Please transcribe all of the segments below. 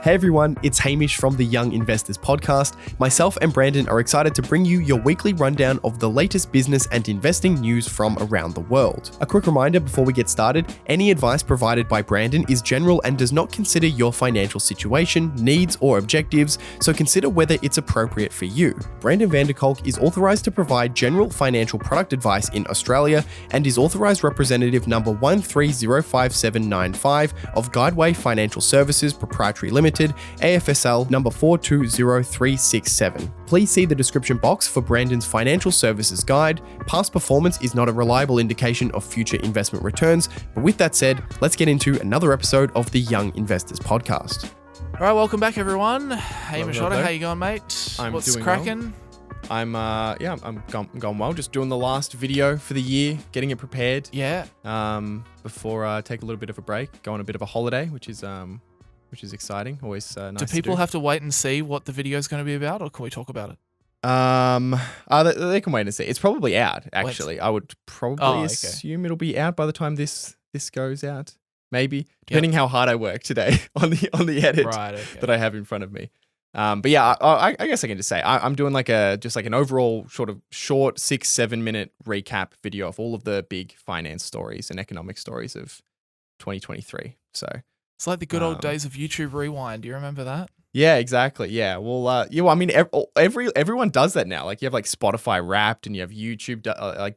Hey everyone, it's Hamish from the Young Investors Podcast. Myself and Brandon are excited to bring you your weekly rundown of the latest business and investing news from around the world. A quick reminder before we get started, any advice provided by Brandon is general and does not consider your financial situation, needs, or objectives, so consider whether it's appropriate for you. Brandon Kolk is authorized to provide general financial product advice in Australia and is authorized representative number 1305795 of Guideway Financial Services Proprietary Limited, AFSL number 420367. Please see the description box for Brandon's financial services guide. Past performance is not a reliable indication of future investment returns. But with that said, let's get into another episode of the Young Investors Podcast. All right, welcome back, everyone. Hey, Machado, how you going, mate? What's cracking? I'm going well. Just doing the last video for the year, getting it prepared. Yeah. Before I take a little bit of a break, go on a bit of a holiday, which is exciting. Always nice. Do people have to wait and see what the video is going to be about, or can we talk about it? They can wait and see. It's probably out, actually. I would probably assume it'll be out by the time this goes out. Maybe, depending how hard I work today on the edit that I have in front of me. But yeah, I guess I can just say I'm doing like an overall sort of short 6-7 minute recap video of all of the big finance stories and economic stories of 2023. So it's like the good old days of YouTube Rewind. Do you remember that? Yeah, exactly. Yeah. Well, I mean, everyone does that now. Like you have like Spotify Wrapped, and you have YouTube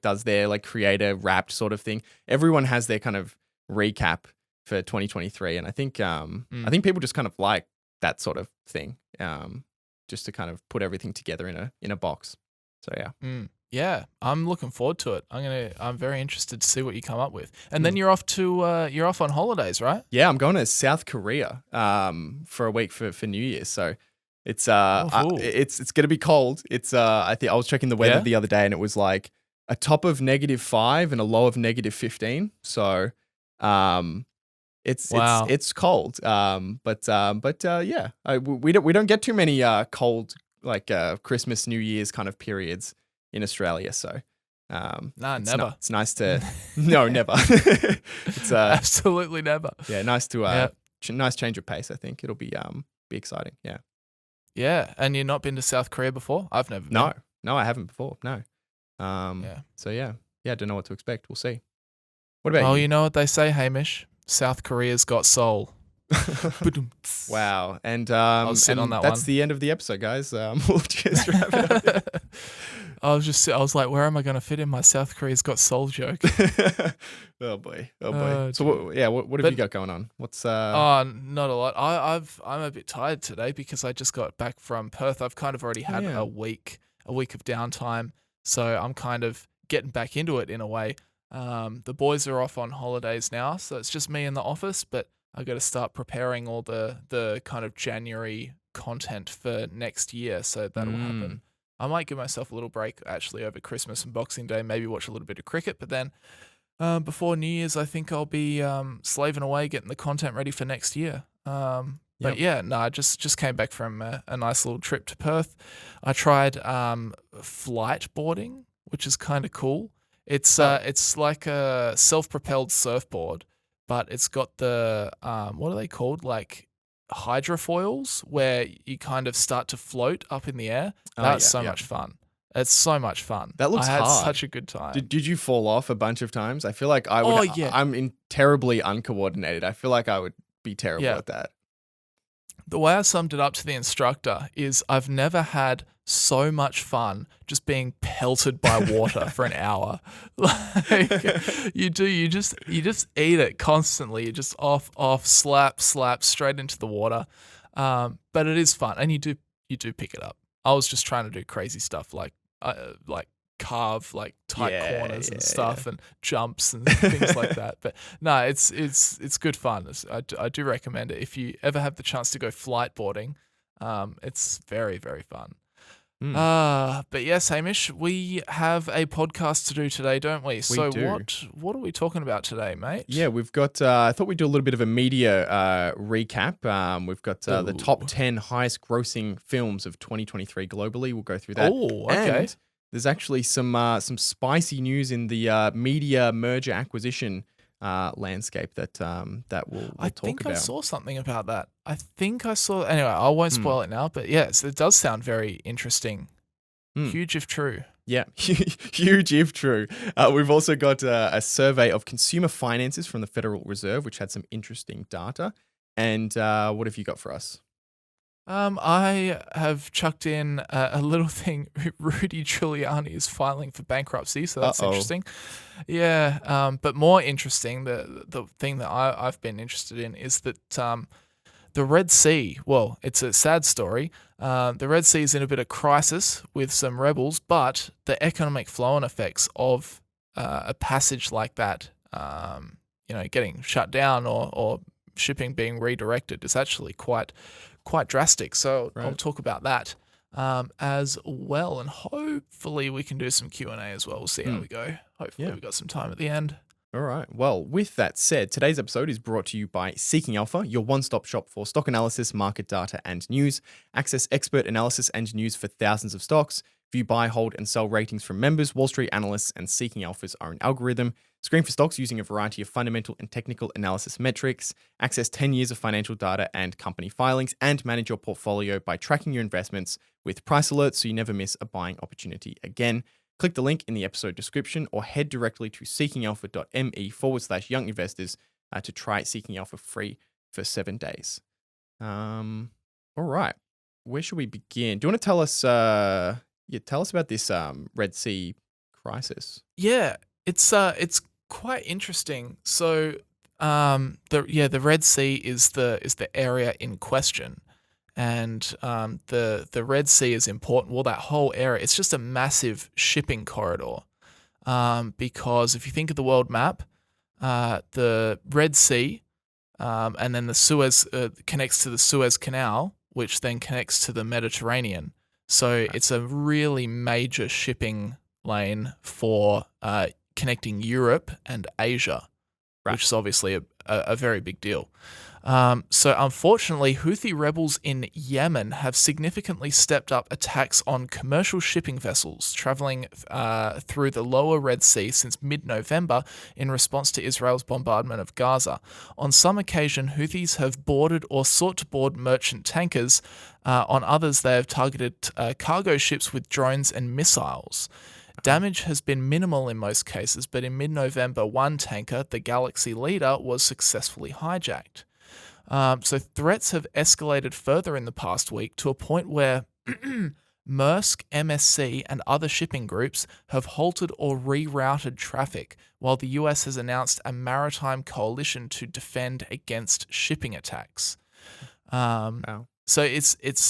does their like creator Wrapped sort of thing. Everyone has their kind of recap for 2023, and I think people just kind of like that sort of thing, just to kind of put everything together in a box. So yeah. Yeah, I'm looking forward to it. I'm very interested to see what you come up with. And then you're off on holidays, right? Yeah, I'm going to South Korea for a week for New Year's. So it's it's going to be cold. It's I think I was checking the weather the other day, and it was like a top of -5 and a low of -15. So it's cold. But yeah, we don't get too many cold like Christmas, New Year's kind of periods in Australia, so never. It's nice to no, never. It's absolutely never. Yeah, nice to nice change of pace. I think it'll be exciting. Yeah. Yeah, and you've not been to South Korea before? I've never been. No, I haven't before. No. So yeah, I don't know what to expect. We'll see. What about you? Oh, you know what they say, Hamish? South Korea's got soul. Wow, and I'll sit on that's the end of the episode, guys. We'll just wrap it up there. I was like, where am I going to fit in my South Korea's got soul joke? Oh boy. So what have you got going on? What's not a lot. I'm a bit tired today because I just got back from Perth. I've kind of already had a week of downtime, so I'm kind of getting back into it in a way. The boys are off on holidays now, so it's just me in the office, but I got to start preparing all the kind of January content for next year, so that'll happen. I might give myself a little break actually over Christmas and Boxing Day, maybe watch a little bit of cricket, but then before New Year's, I think I'll be slaving away getting the content ready for next year. But yeah, no, I just came back from a nice little trip to Perth. I tried flight boarding, which is kind of cool. It's like a self-propelled surfboard, but it's got the what are they called? Like hydrofoils, where you kind of start to float up in the air. That's much fun. It's so much fun. That looks hard. I had such a good time. Did you fall off a bunch of times? I feel like I would. I'm terribly uncoordinated. I feel like I would be terrible at that. The way I summed it up to the instructor is I've never had so much fun just being pelted by water for an hour. Like you just eat it constantly. You just off, slap straight into the water. But it is fun, and you do pick it up. I was just trying to do crazy stuff like carve like tight corners and stuff and jumps and things like that. But no, it's good fun. I do recommend it if you ever have the chance to go flight boarding. It's very, very fun. But yes, Hamish, we have a podcast to do today, don't we? So what are we talking about today, mate? Yeah, we've got, I thought we'd do a little bit of a media recap. We've got the top 10 highest grossing films of 2023 globally. We'll go through that. Oh, okay. And there's actually some spicy news in the media merger acquisition landscape that we'll talk about. I think I saw something about that. I think I saw. Anyway, I won't spoil it now. But yes, it does sound very interesting. Huge if true. Yeah, huge if true. We've also got a survey of consumer finances from the Federal Reserve, which had some interesting data. And what have you got for us? I have chucked in a little thing. Rudy Giuliani is filing for bankruptcy, so that's interesting. Yeah, but more interesting, the thing that I've been interested in is that the Red Sea, well, it's a sad story. The Red Sea is in a bit of crisis with some rebels, but the economic flow and effects of a passage like that, getting shut down or shipping being redirected is actually quite drastic. So I'll talk about that as well, and hopefully we can do some Q&A as well. We'll see how we go. Hopefully we've got some time at the end. All right. Well, with that said, today's episode is brought to you by Seeking Alpha, your one-stop shop for stock analysis, market data, and news. Access expert analysis and news for thousands of stocks. View buy, hold, and sell ratings from members, Wall Street analysts, and Seeking Alpha's own algorithm. Screen for stocks using a variety of fundamental and technical analysis metrics. Access 10 years of financial data and company filings, and manage your portfolio by tracking your investments with price alerts so you never miss a buying opportunity again. Click the link in the episode description or head directly to seekingalpha.me/young investors to try Seeking Alpha free for 7 days. All right. Where should we begin? Do you want to tell us tell us about this Red Sea crisis? Yeah, it's quite interesting. So the Red Sea is the area in question. And the Red Sea is important. Well, that whole area, it's just a massive shipping corridor. Because if you think of the world map, the Red Sea, and then the Suez connects to the Suez Canal, which then connects to the Mediterranean. So it's a really major shipping lane for connecting Europe and Asia, which is obviously a very big deal. So unfortunately, Houthi rebels in Yemen have significantly stepped up attacks on commercial shipping vessels traveling through the lower Red Sea since mid-November in response to Israel's bombardment of Gaza. On some occasion, Houthis have boarded or sought to board merchant tankers. On others, they have targeted cargo ships with drones and missiles. Damage has been minimal in most cases, but in mid-November, one tanker, the Galaxy Leader, was successfully hijacked. So threats have escalated further in the past week to a point where Maersk, MSC, and other shipping groups have halted or rerouted traffic, while the US has announced a maritime coalition to defend against shipping attacks. Wow. So it's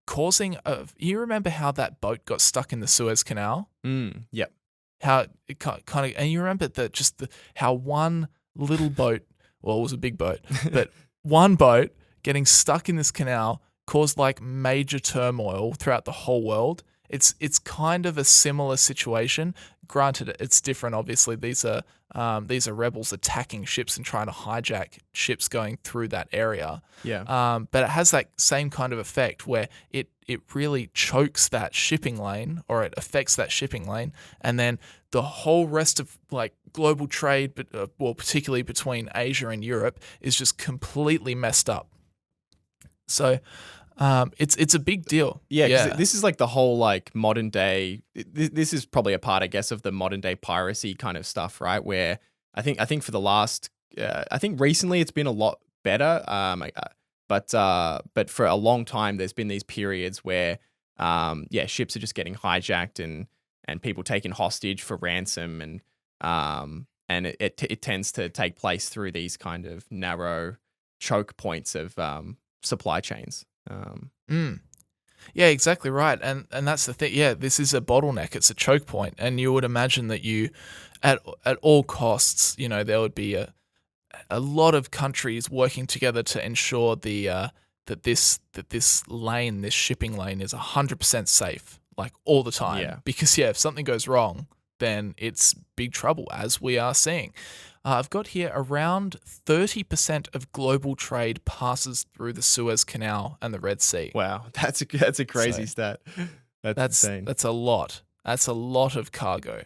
causing you remember how that boat got stuck in the Suez Canal? Yep. How it kind of, and you remember how one little boat, well, it was a big boat, but one boat getting stuck in this canal caused like major turmoil throughout the whole world. It's kind of a similar situation. Granted, it's different. Obviously, these are rebels attacking ships and trying to hijack ships going through that area. Yeah. But it has that same kind of effect where it really chokes that shipping lane, or it affects that shipping lane, and then the whole rest of like global trade, but particularly between Asia and Europe, is just completely messed up. So it's a big deal. Yeah. This is like the whole like modern day. This is probably a part, I guess, of the modern day piracy kind of stuff, right? Where I think for the last, I think recently it's been a lot better. But for a long time there's been these periods where ships are just getting hijacked and people taken hostage for ransom, and it tends to take place through these kind of narrow choke points of supply chains. Yeah, exactly right. And that's the thing. Yeah, this is a bottleneck. It's a choke point. And you would imagine that you, at all costs, there would be a lot of countries working together to ensure that this lane, this shipping lane, is 100% safe, like all the time. Yeah. Because if something goes wrong, then it's big trouble, as we are seeing. I've got here around 30% of global trade passes through the Suez Canal and the Red Sea. Wow, that's a crazy stat. That's insane. That's a lot. That's a lot of cargo.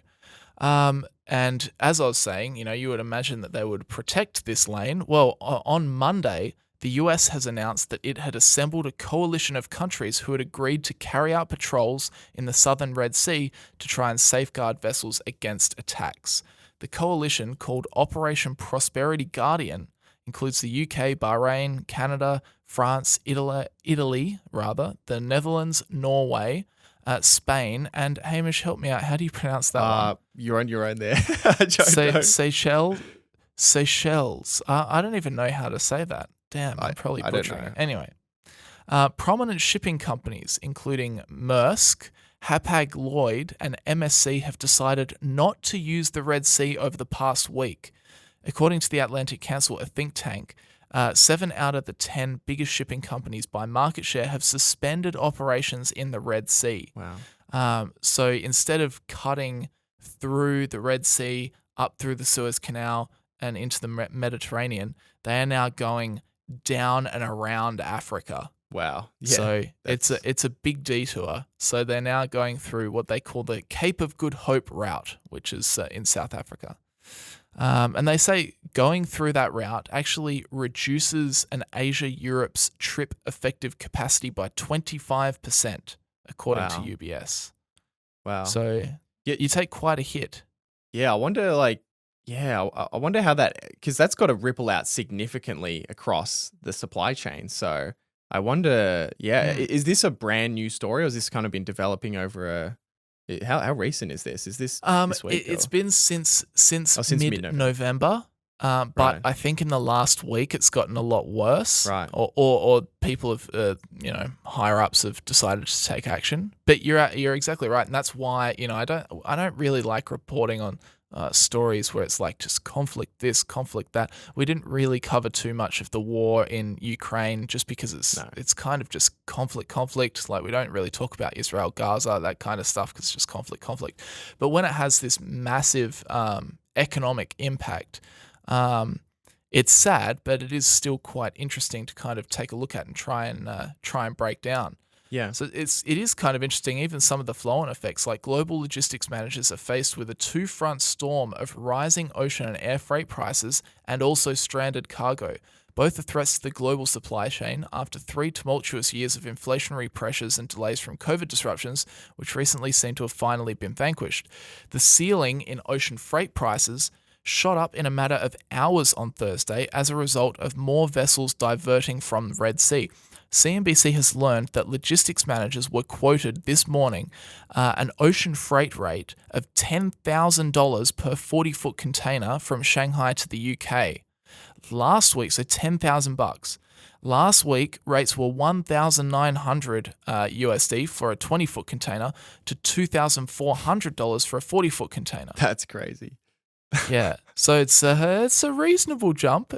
And as I was saying, you would imagine that they would protect this lane. Well, on Monday, the US has announced that it had assembled a coalition of countries who had agreed to carry out patrols in the southern Red Sea to try and safeguard vessels against attacks. The coalition, called Operation Prosperity Guardian, includes the UK, Bahrain, Canada, France, Italy, the Netherlands, Norway, Spain, and Hamish, help me out. How do you pronounce that one? You're on your own there. I don't know. Seychelles. I don't even know how to say that. Damn, I'm probably butchering it. Anyway, prominent shipping companies, including Maersk, Hapag-Lloyd, and MSC, have decided not to use the Red Sea over the past week. According to the Atlantic Council, a think tank, 7 out of the 10 biggest shipping companies by market share have suspended operations in the Red Sea. Wow. So instead of cutting through the Red Sea, up through the Suez Canal and into the Mediterranean, they are now going down and around Africa. Wow. Yeah, so it's a big detour. So they're now going through what they call the Cape of Good Hope route, which is in South Africa. And they say going through that route actually reduces an Asia-Europe's trip effective capacity by 25%, according to UBS. Wow. So you take quite a hit. Yeah, I wonder I wonder how because that's got to ripple out significantly across the supply chain. So I wonder, is this a brand new story, or has this kind of been developing over how recent is this? Is this this week? It's been since mid-November. But Right. I think in the last week it's gotten a lot worse. Right. Or people have, higher ups have decided to take action. But you're exactly right, and that's why I don't really like reporting on stories where it's like just conflict this, conflict that. We didn't really cover too much of the war in Ukraine just because it's kind of just conflict. Like we don't really talk about Israel, Gaza, that kind of stuff because it's just conflict. But when it has this massive economic impact, it's sad, but it is still quite interesting to kind of take a look at and try and break down. Yeah. So it is kind of interesting. Even some of the flow-on effects, like global logistics managers are faced with a two-front storm of rising ocean and air freight prices and also stranded cargo. Both are threats to the global supply chain after 3 tumultuous years of inflationary pressures and delays from COVID disruptions, which recently seem to have finally been vanquished. The ceiling in ocean freight prices shot up in a matter of hours on Thursday as a result of more vessels diverting from the Red Sea. CNBC has learned that logistics managers were quoted this morning an ocean freight rate of $10,000 per 40-foot container from Shanghai to the UK. Last week, so $10,000. Last week, rates were $1,900 USD for a 20-foot container to $2,400 for a 40-foot container. That's crazy. Yeah, so it's a reasonable jump.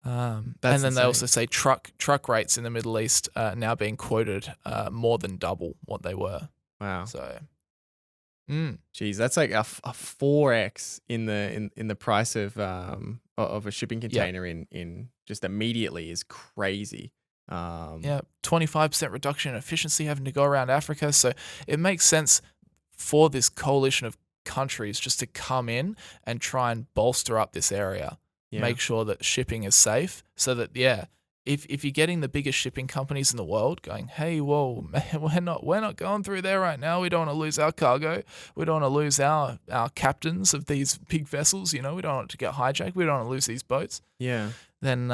And then insane. they also say truck rates in the Middle East are now being quoted more than double what they were. Wow. So, geez, that's like a 4x in the price of a shipping container in just immediately is crazy. 25% reduction in efficiency having to go around Africa. So it makes sense for this coalition of countries just to come in and try and bolster up this area. Make sure that shipping is safe, so that if you're getting the biggest shipping companies in the world going, hey, whoa, man, we're not going through there right now. We don't want to lose our cargo. We don't want to lose our captains of these big vessels. We don't want it to get hijacked. We don't want to lose these boats. Yeah. Then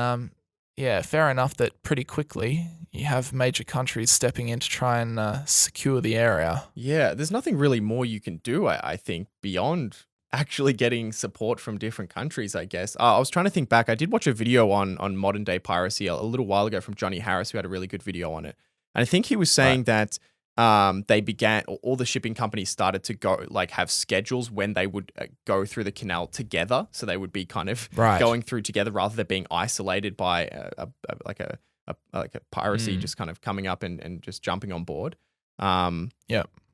fair enough that pretty quickly you have major countries stepping in to try and secure the area. Yeah, there's nothing really more you can do, I think, beyond actually getting support from different countries, I guess. I was trying to think back. I did watch a video on modern day piracy a little while ago from Johnny Harris, who had a really good video on it. And I think he was saying that all the shipping companies started to go have schedules when they would go through the canal together. So they would be kind of going through together rather than being isolated by a piracy just kind of coming up and just jumping on board. But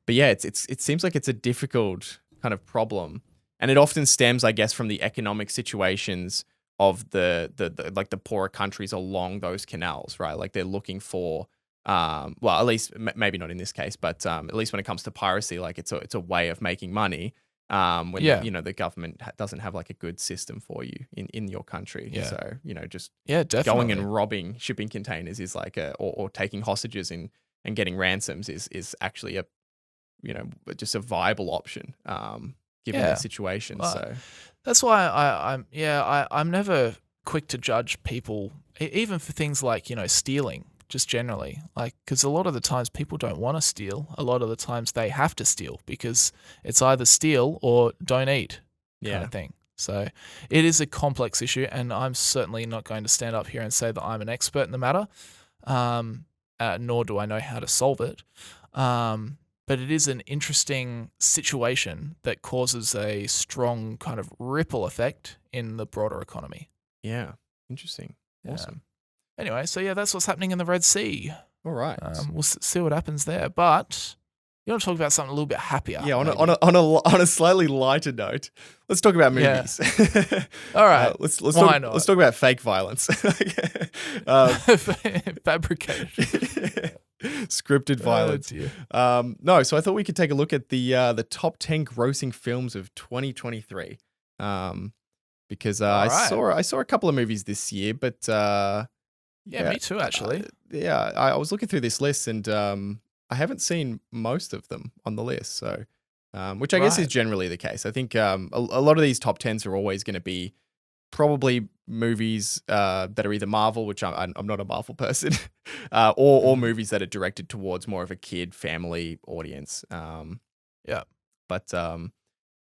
yeah, it seems like it's a difficult kind of problem. And it often stems, I guess, from the economic situations of the poorer countries along those canals, right? Like they're looking for, at least maybe not in this case, but at least when it comes to piracy, like it's a way of making money. when the government doesn't have like a good system for you in your country. Yeah. So just definitely. going and robbing shipping containers is like or taking hostages and getting ransoms is actually a just a viable option given the situation. So that's why I'm never quick to judge people, even for things like stealing. Just generally, because a lot of the times people don't want to steal. A lot of the times they have to steal because it's either steal or don't eat kind of thing. So it is a complex issue, and I'm certainly not going to stand up here and say that I'm an expert in the matter, nor do I know how to solve it. But it is an interesting situation that causes a strong kind of ripple effect in the broader economy. Yeah, interesting. Awesome. Anyway, so that's what's happening in the Red Sea. All right. We'll see what happens there. But you want to talk about something a little bit happier? Yeah, on a slightly lighter note, let's talk about movies. Yeah. All right. Let's Why not? Let's talk about fake violence. Fabricated. Scripted violence. Oh, dear. No, so I thought we could take a look at the top 10 grossing films of 2023. Because I saw a couple of movies this year, but me too, actually. I was looking through this list, and I haven't seen most of them on the list. So, which I guess is generally the case. I think a lot of these top 10s are always going to be probably movies that are either Marvel, which I'm not a Marvel person, or movies that are directed towards more of a kid family audience.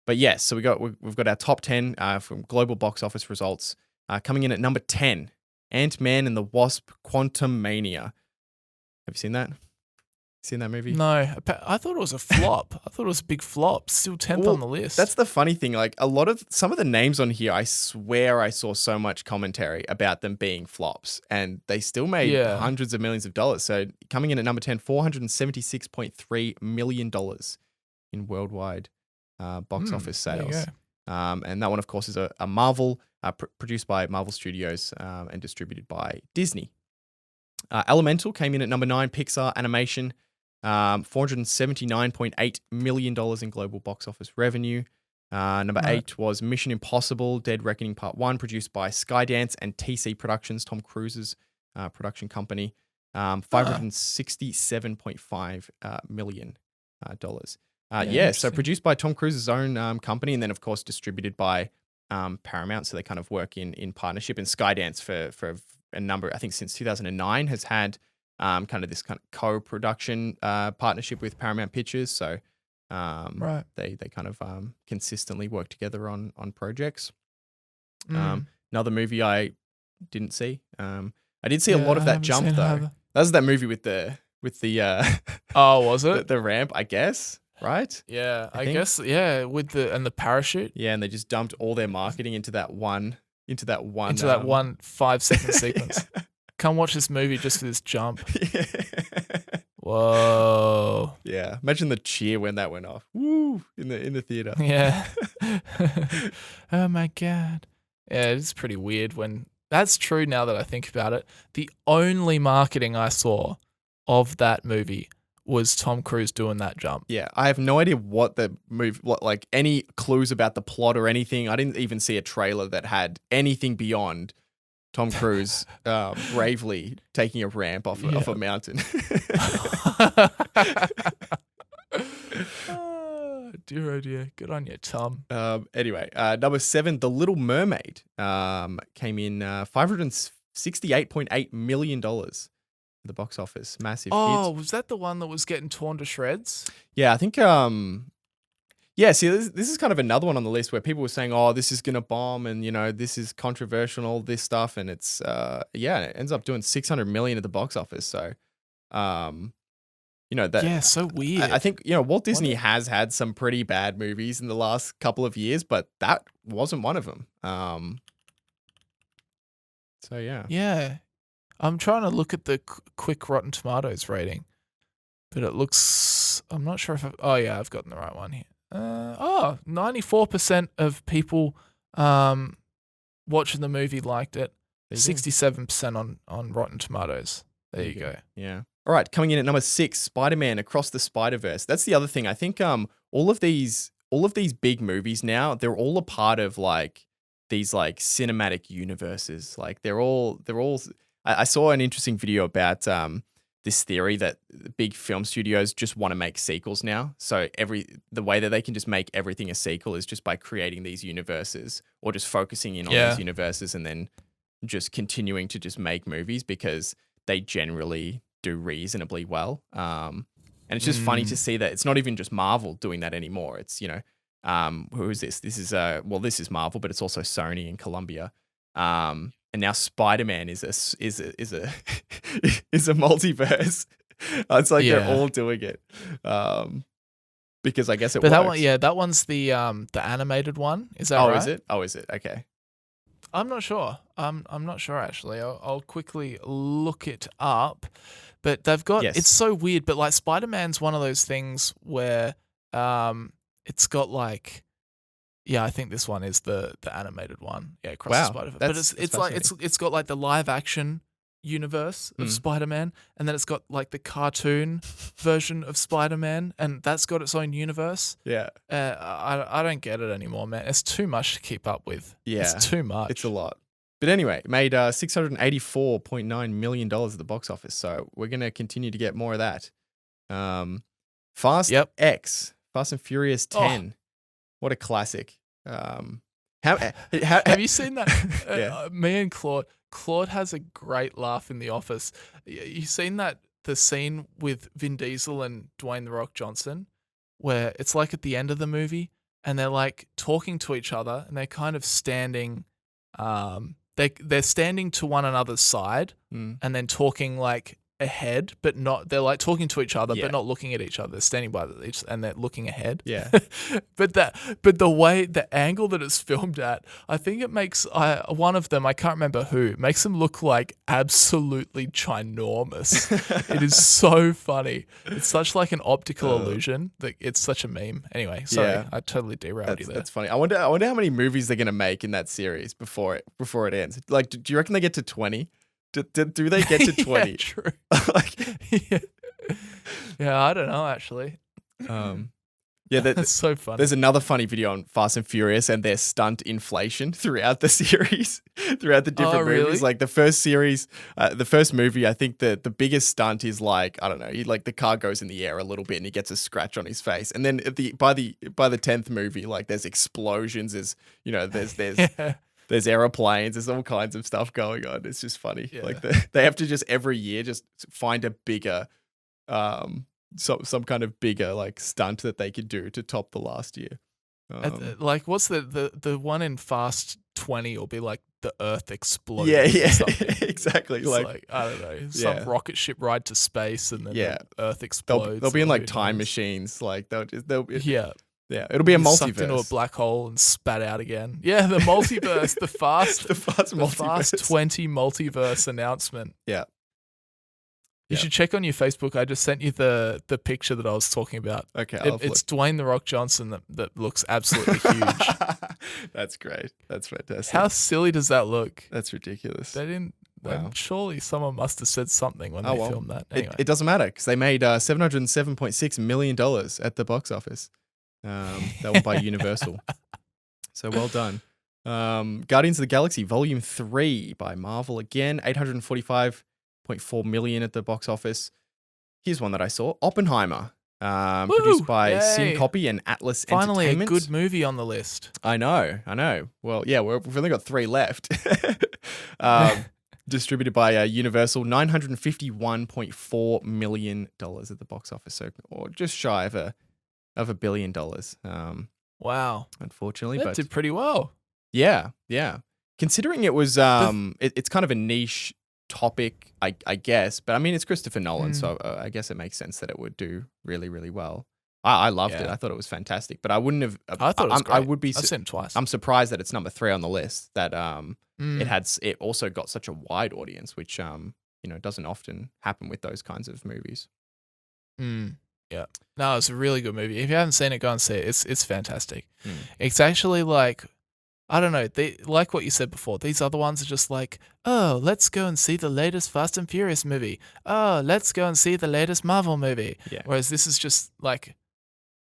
But yes, so we've got our top 10 from global box office results. Coming in at number 10, Ant-Man and the Wasp: Quantumania. Have you seen that? Seen that movie? No, I thought it was a flop. I thought it was a big flop. Still 10th on the list. That's the funny thing. Like some of the names on here, I swear I saw so much commentary about them being flops, and they still made hundreds of millions of dollars. So coming in at number 10, $476.3 million in worldwide box office sales. And that one, of course, is a Marvel, produced by Marvel Studios and distributed by Disney. Elemental came in at number 9, Pixar animation, $479.8 million in global box office revenue. Number 8 was Mission Impossible: Dead Reckoning Part 1, produced by Skydance and TC Productions, Tom Cruise's production company, $567.5 million. So produced by Tom Cruise's own company, and then of course distributed by Paramount. So they kind of work in partnership. And Skydance for a number, I think since 2009, has had kind of this kind of co-production partnership with Paramount Pictures. So they kind of consistently work together on projects. Another movie I didn't see. I did see a lot of that Jump though. That was that movie with the oh, was it the ramp? I guess. Right? Yeah, I guess. Yeah, with the parachute. Yeah, and they just dumped all their marketing into that one 5-second sequence. Come watch this movie just for this jump. Whoa. Yeah, imagine the cheer when that went off. Woo! In the theater. Yeah. Oh my god. Yeah, it's pretty weird when that's true. Now that I think about it, the only marketing I saw of that movie was Tom Cruise doing that jump. Yeah, I have no idea what any clues about the plot or anything. I didn't even see a trailer that had anything beyond Tom Cruise bravely taking a ramp off a mountain. Dear, oh dear. Good on you, Tom. Anyway, number 7, The Little Mermaid, came in $568.8 million. The box office, massive hit. Oh, was that the one that was getting torn to shreds? Yeah, I think. See, this is kind of another one on the list where people were saying, "Oh, this is gonna bomb," and this is controversial, all this stuff, and it's it ends up doing $600 million at the box office. So, that so weird. I think Walt Disney has had some pretty bad movies in the last couple of years, but that wasn't one of them. So yeah. Yeah. I'm trying to look at the quick Rotten Tomatoes rating, but it looks, I'm not sure if I've gotten the right one here. 94% of people watching the movie liked it. 67% on Rotten Tomatoes. There you go. Yeah. All right, coming in at number 6, Spider-Man Across the Spider-Verse. That's the other thing. I think all of these all of these big movies now, they're all a part of like these like cinematic universes. Like they're all. I saw an interesting video about this theory that big film studios just want to make sequels now. So the way that they can just make everything a sequel is just by creating these universes or just focusing in on these universes and then just continuing to just make movies because they generally do reasonably well. And it's just funny to see that it's not even just Marvel doing that anymore. It's, who is this? This is this is Marvel, but it's also Sony and Columbia. And now Spider-Man is a is a multiverse. It's like they're all doing it. Because I guess it works. That one's the animated one. Is that right? Is it? Oh, is it? Okay. I'm not sure. I'm not sure actually. I'll quickly look it up. But they've got it's so weird, but like Spider-Man's one of those things where it's got like I think this one is the animated one. Yeah, Across the Spider-Verse. But it's like it's got like the live action universe of Spider-Man, and then it's got like the cartoon version of Spider-Man, and that's got its own universe. Yeah. I don't get it anymore, man. It's too much to keep up with. Yeah. It's too much. It's a lot. But anyway, it made $684.9 million at the box office, so we're going to continue to get more of that. Fast and Furious 10. What a classic. Have you seen that? Me and Claude has a great laugh in the office. You seen the scene with Vin Diesel and Dwayne "The Rock" Johnson, where it's like at the end of the movie, and they're like talking to each other, and they're kind of standing. They're standing to one another's side, and then talking like ahead, but not. They're like talking to each other, but not looking at each other. They're standing by each, and they're looking ahead. Yeah. but the angle that it's filmed at, I think it makes one of them. I can't remember who. Makes them look like absolutely ginormous. It is so funny. It's such like an optical illusion that it's such a meme. Anyway, sorry, I totally derailed you there. That's funny. I wonder how many movies they're gonna make in that series before it ends. Like, do you reckon they get to 20? Do they get to 20? Yeah, true. I don't know actually. That's so funny. There's another funny video on Fast and Furious and their stunt inflation throughout the series, throughout the different movies. Really? Like the first series, the first movie, I think the biggest stunt is like, I don't know, the car goes in the air a little bit and he gets a scratch on his face. And then by the 10th movie, like there's explosions, there's aeroplanes, there's all kinds of stuff going on. It's just funny. Yeah. Like they have to just every year just find a bigger, some kind of bigger like stunt that they could do to top the last year. Like what's the one in Fast 20 will be like the Earth exploding. Yeah, exactly. It's like I don't know, some rocket ship ride to space and then the Earth explodes. They'll be in like time machines. Like they'll Yeah, it'll be a multiverse. Sucked into a black hole and spat out again. Yeah, the multiverse, the Fast 20 multiverse announcement. Yeah. You should check on your Facebook. I just sent you the picture that I was talking about. Okay, it's Dwayne "The Rock" Johnson that looks absolutely huge. That's great. That's fantastic. How silly does that look? That's ridiculous. They didn't. Wow. Surely someone must have said something when they filmed that. Anyway. It doesn't matter because they made $707.6 million at the box office. That was by Universal. So well done. Guardians of the Galaxy Volume 3 by Marvel again, $845.4 million at the box office. Here's one that I saw. Oppenheimer, produced by Syncope and Atlas Finally, Entertainment. Finally, a good movie on the list. I know. Well, yeah, we've only got 3 left. Distributed by Universal, $951.4 million at the box office, so or just shy of $1 billion. Wow. Unfortunately, that did pretty well. Yeah. Considering it was, it's kind of a niche topic, I guess. But I mean, it's Christopher Nolan, so I guess it makes sense that it would do really, really well. I loved it. I thought it was fantastic. But I wouldn't have. I thought it was great. I would be. I've seen it twice. I'm surprised that it's number 3 on the list. That it also got such a wide audience, which doesn't often happen with those kinds of movies. Yeah. No, it's a really good movie. If you haven't seen it, go and see it. It's fantastic. It's actually like, I don't know, like what you said before, these other ones are just like, oh, let's go and see the latest Fast and Furious movie. Oh, let's go and see the latest Marvel movie. Yeah. Whereas this is just like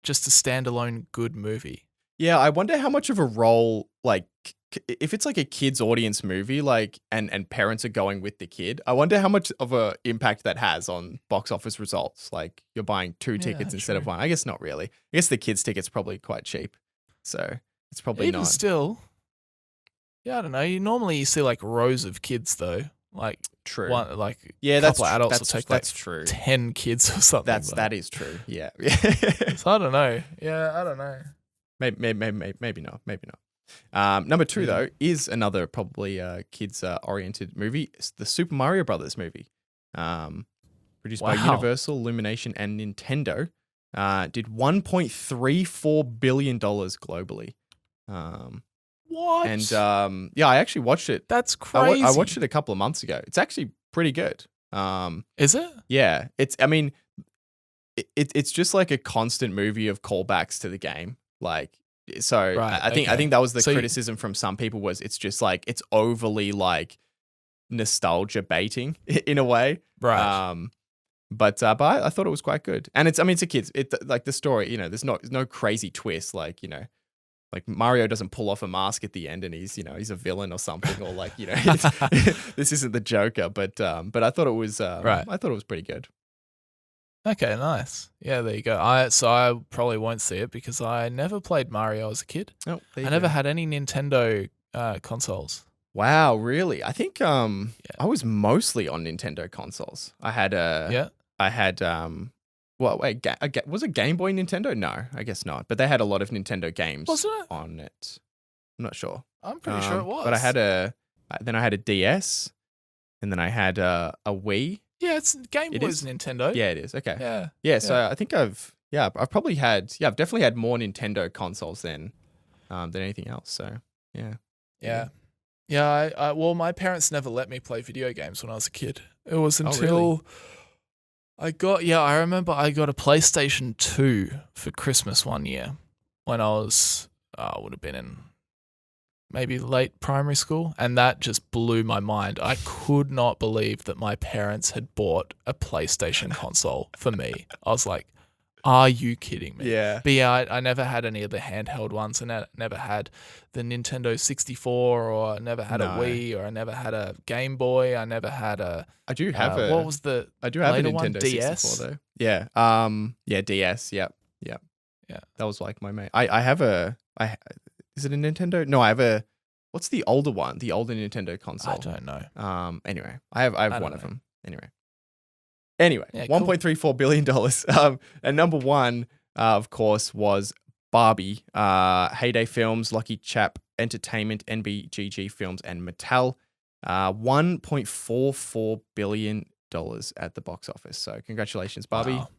just a standalone good movie. Yeah, I wonder how much of a role, like, if it's like a kid's audience movie, like, and parents are going with the kid, I wonder how much of a impact that has on box office results. Like, you're buying 2 tickets instead of one. I guess not really. I guess the kids' ticket's probably quite cheap, so it's probably Even not. still, yeah, I don't know. You see like rows of kids though, like True. One, like yeah, couple of adults will take that's like true. 10 kids or something. That is true. Yeah. So I don't know. Yeah, I don't know. Maybe not. Maybe not. Number 2 though is another probably kids oriented movie. It's the Super Mario Brothers movie, produced by Universal, Illumination, and Nintendo. Did $1.34 billion globally. What? And yeah, I actually watched it. That's crazy. I watched it a couple of months ago. It's actually pretty good. Is it? Yeah. I mean, it's just like a constant movie of callbacks to the game. Like, so Right, I think okay. that was the So criticism from some people was it's just like it's overly like nostalgia baiting in a way. Right. But I thought it was quite good. And it's a kids. Like the story, there's no crazy twist. Like, like Mario doesn't pull off a mask at the end and he's a villain or something, or like, this isn't the Joker. But I thought it was Right. I thought it was pretty good. Okay, nice. Yeah, there you go. I probably won't see it because I never played Mario as a kid. Oh, I never had any Nintendo consoles. Wow, really? I think I was mostly on Nintendo consoles. I had well, wait, was it Game Boy Nintendo? No, I guess not. But they had a lot of Nintendo games on it. I'm not sure. I'm pretty sure it was. But I had a DS, and then I had a Wii. Yeah, it's Game Boy's Nintendo. Yeah, it is. Okay. Yeah. Yeah, so I think I've definitely had more Nintendo consoles than anything else. So, yeah. Yeah. Yeah, well, my parents never let me play video games when I was a kid. It was until I remember I got a PlayStation 2 for Christmas one year when I was, would have been in maybe late primary school, and that just blew my mind. I could not believe that my parents had bought a PlayStation console for me. I was like, are you kidding me? Yeah. But yeah, I never had any of the handheld ones. I never had the Nintendo 64, or I never had a Wii, or I never had a Game Boy. I never had a... I do have what was the I do have a Nintendo one? 64 DS? though. Yeah. Yeah, DS. Yep. Yeah. That was like my main. I have is it a Nintendo? No, I have what's the older one? The older Nintendo console. I don't know. Anyway, I have one of them. Anyway, Yeah, cool. $1.34 billion. And number 1, of course, was Barbie. Heyday Films, Lucky Chap Entertainment, NBGG Films, and Mattel. $1.44 billion at the box office. So congratulations, Barbie. Wow.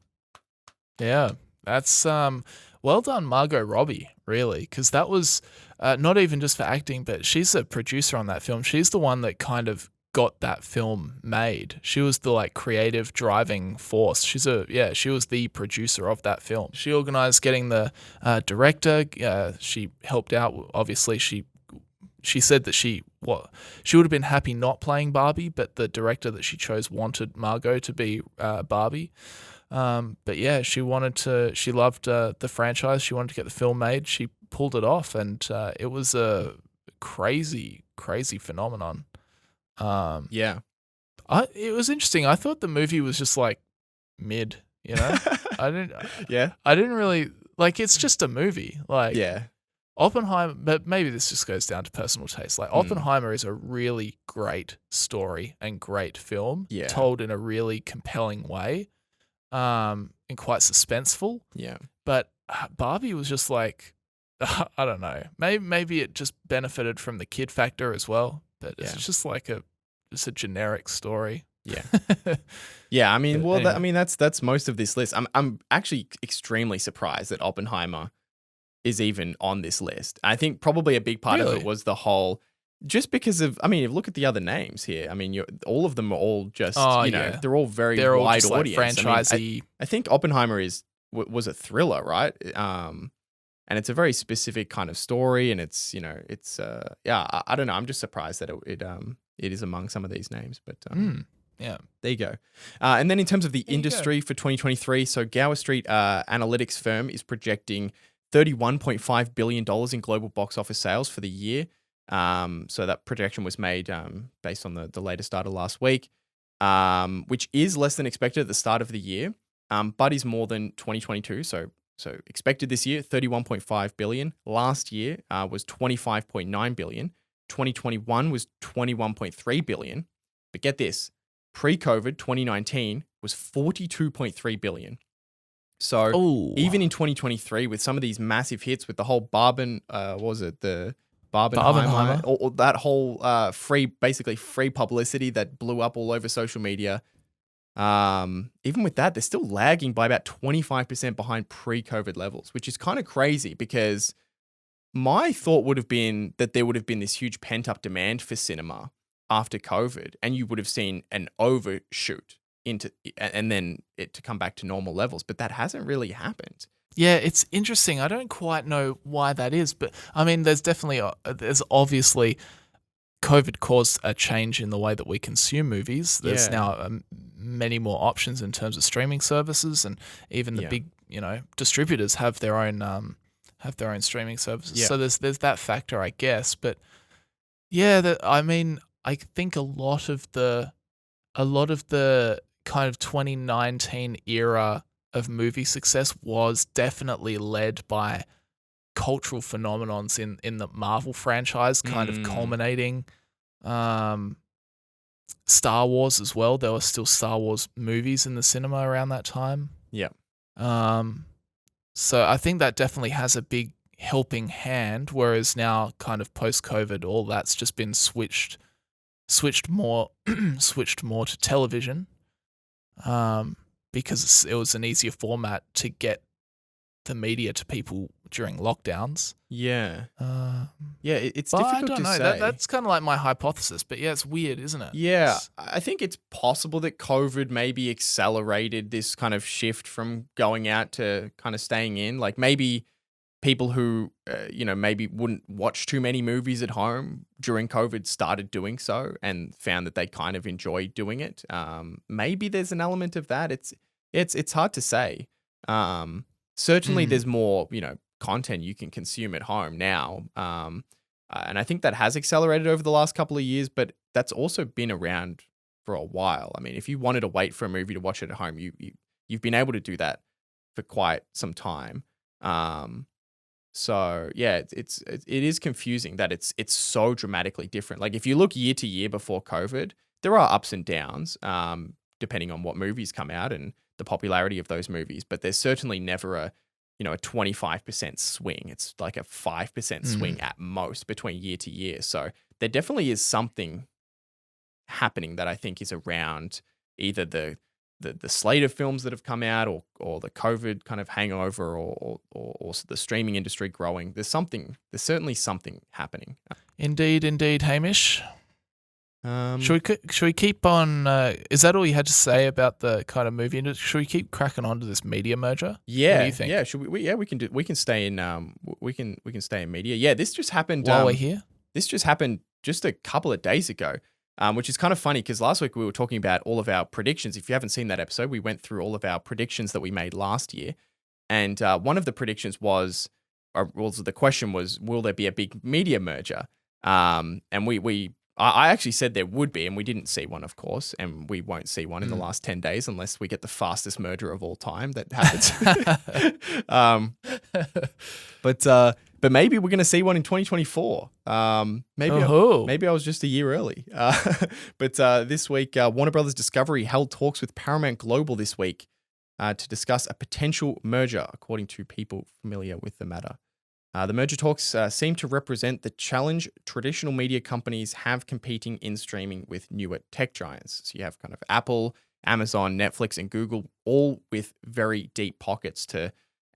Yeah, that's well done, Margot Robbie, really, because that was not even just for acting, but she's a producer on that film. She's the one that kind of got that film made. She was the like creative driving force. She was the producer of that film. She organized getting the director. She helped out. Obviously, she said that she would have been happy not playing Barbie, but the director that she chose wanted Margot to be Barbie. But yeah, she loved the franchise. She wanted to get the film made. She pulled it off, and it was a crazy, crazy phenomenon. Yeah. It was interesting. I thought the movie was just like mid, I didn't really like, it's just a movie. Like, Yeah. Oppenheimer, but maybe this just goes down to personal taste. Like, Oppenheimer is a really great story and great film, told in a really compelling way, and quite suspenseful. Yeah. But Barbie was just like, I don't know. Maybe it just benefited from the kid factor as well. But it's just like a generic story. Yeah. Yeah. I mean, But anyway. that's most of this list. I'm actually extremely surprised that Oppenheimer is even on this list. I think probably a big part of it was the whole, just because of, I mean, look at the other names here. I mean, all of them are all just, they're all very wide all audience. Like franchisey. I think Oppenheimer was a thriller, right? And it's a very specific kind of story, and it's I don't know. I'm just surprised that it is among some of these names, but Yeah. There you go. And then in terms of the There you industry for 2023, so Gower Street analytics firm is projecting $31.5 billion in global box office sales for the year. So that projection was made based on the latest data last week, which is less than expected at the start of the year, but is more than 2022. So expected this year, 31.5 billion. Last year was 25.9 billion. 2021 was 21.3 billion. But get this, pre-COVID 2019 was 42.3 billion. So even in 2023, with some of these massive hits, with the whole the Barbenheimer, or that whole basically free publicity that blew up all over social media. Even with that, they're still lagging by about 25% behind pre-COVID levels, which is kind of crazy because my thought would have been that there would have been this huge pent-up demand for cinema after COVID, and you would have seen an overshoot and then it to come back to normal levels, but that hasn't really happened. Yeah, it's interesting. I don't quite know why that is, but I mean, there's obviously COVID caused a change in the way that we consume movies. There's now many more options in terms of streaming services, and even the big, distributors have their own streaming services. Yeah. So there's that factor, I guess. But yeah, I think a lot of the kind of 2019 era of movie success was definitely led by cultural phenomenons in the Marvel franchise, kind of culminating. Star Wars as well. There were still Star Wars movies in the cinema around that time. Yeah. So I think that definitely has a big helping hand, whereas now kind of post-COVID, all that's just been switched more to television, because it was an easier format to get the media to people during lockdowns. Yeah. It's but difficult I don't to know. say. That's kind of like my hypothesis, but yeah, it's weird, isn't it? Yeah, I think it's possible that COVID maybe accelerated this kind of shift from going out to kind of staying in. Like maybe people who, maybe wouldn't watch too many movies at home during COVID started doing so and found that they kind of enjoyed doing it. Maybe there's an element of that. It's hard to say. Certainly there's more, content you can consume at home now. And I think that has accelerated over the last couple of years, but that's also been around for a while. I mean, if you wanted to wait for a movie to watch it at home, you've been able to do that for quite some time. So yeah, it is confusing that it's so dramatically different. Like if you look year to year before COVID, there are ups and downs, depending on what movies come out and the popularity of those movies, but there's certainly never a 25% swing. It's like a 5% swing at most between year to year. So there definitely is something happening that I think is around either the slate of films that have come out or the COVID kind of hangover or the streaming industry growing. There's certainly something happening. Indeed, Hamish. Should we keep on? Is that all you had to say about the kind of movie industry? Should we keep cracking on to this media merger? Yeah, what do you think? Yeah. Should we? We can stay in. We can stay in media. Yeah, this just happened. While we're here, this just happened just a couple of days ago, which is kind of funny because last week we were talking about all of our predictions. If you haven't seen that episode, we went through all of our predictions that we made last year, and one of the predictions was, the question was, will there be a big media merger? And I actually said there would be, and we didn't see one, of course, and we won't see one in the last 10 days unless we get the fastest merger of all time that happens. But maybe we're going to see one in 2024. Maybe I was just a year early. But this week, Warner Brothers Discovery held talks with Paramount Global this week to discuss a potential merger, according to people familiar with the matter. The merger talks seem to represent the challenge traditional media companies have competing in streaming with newer tech giants. So you have kind of Apple, Amazon, Netflix, and Google, all with very deep pockets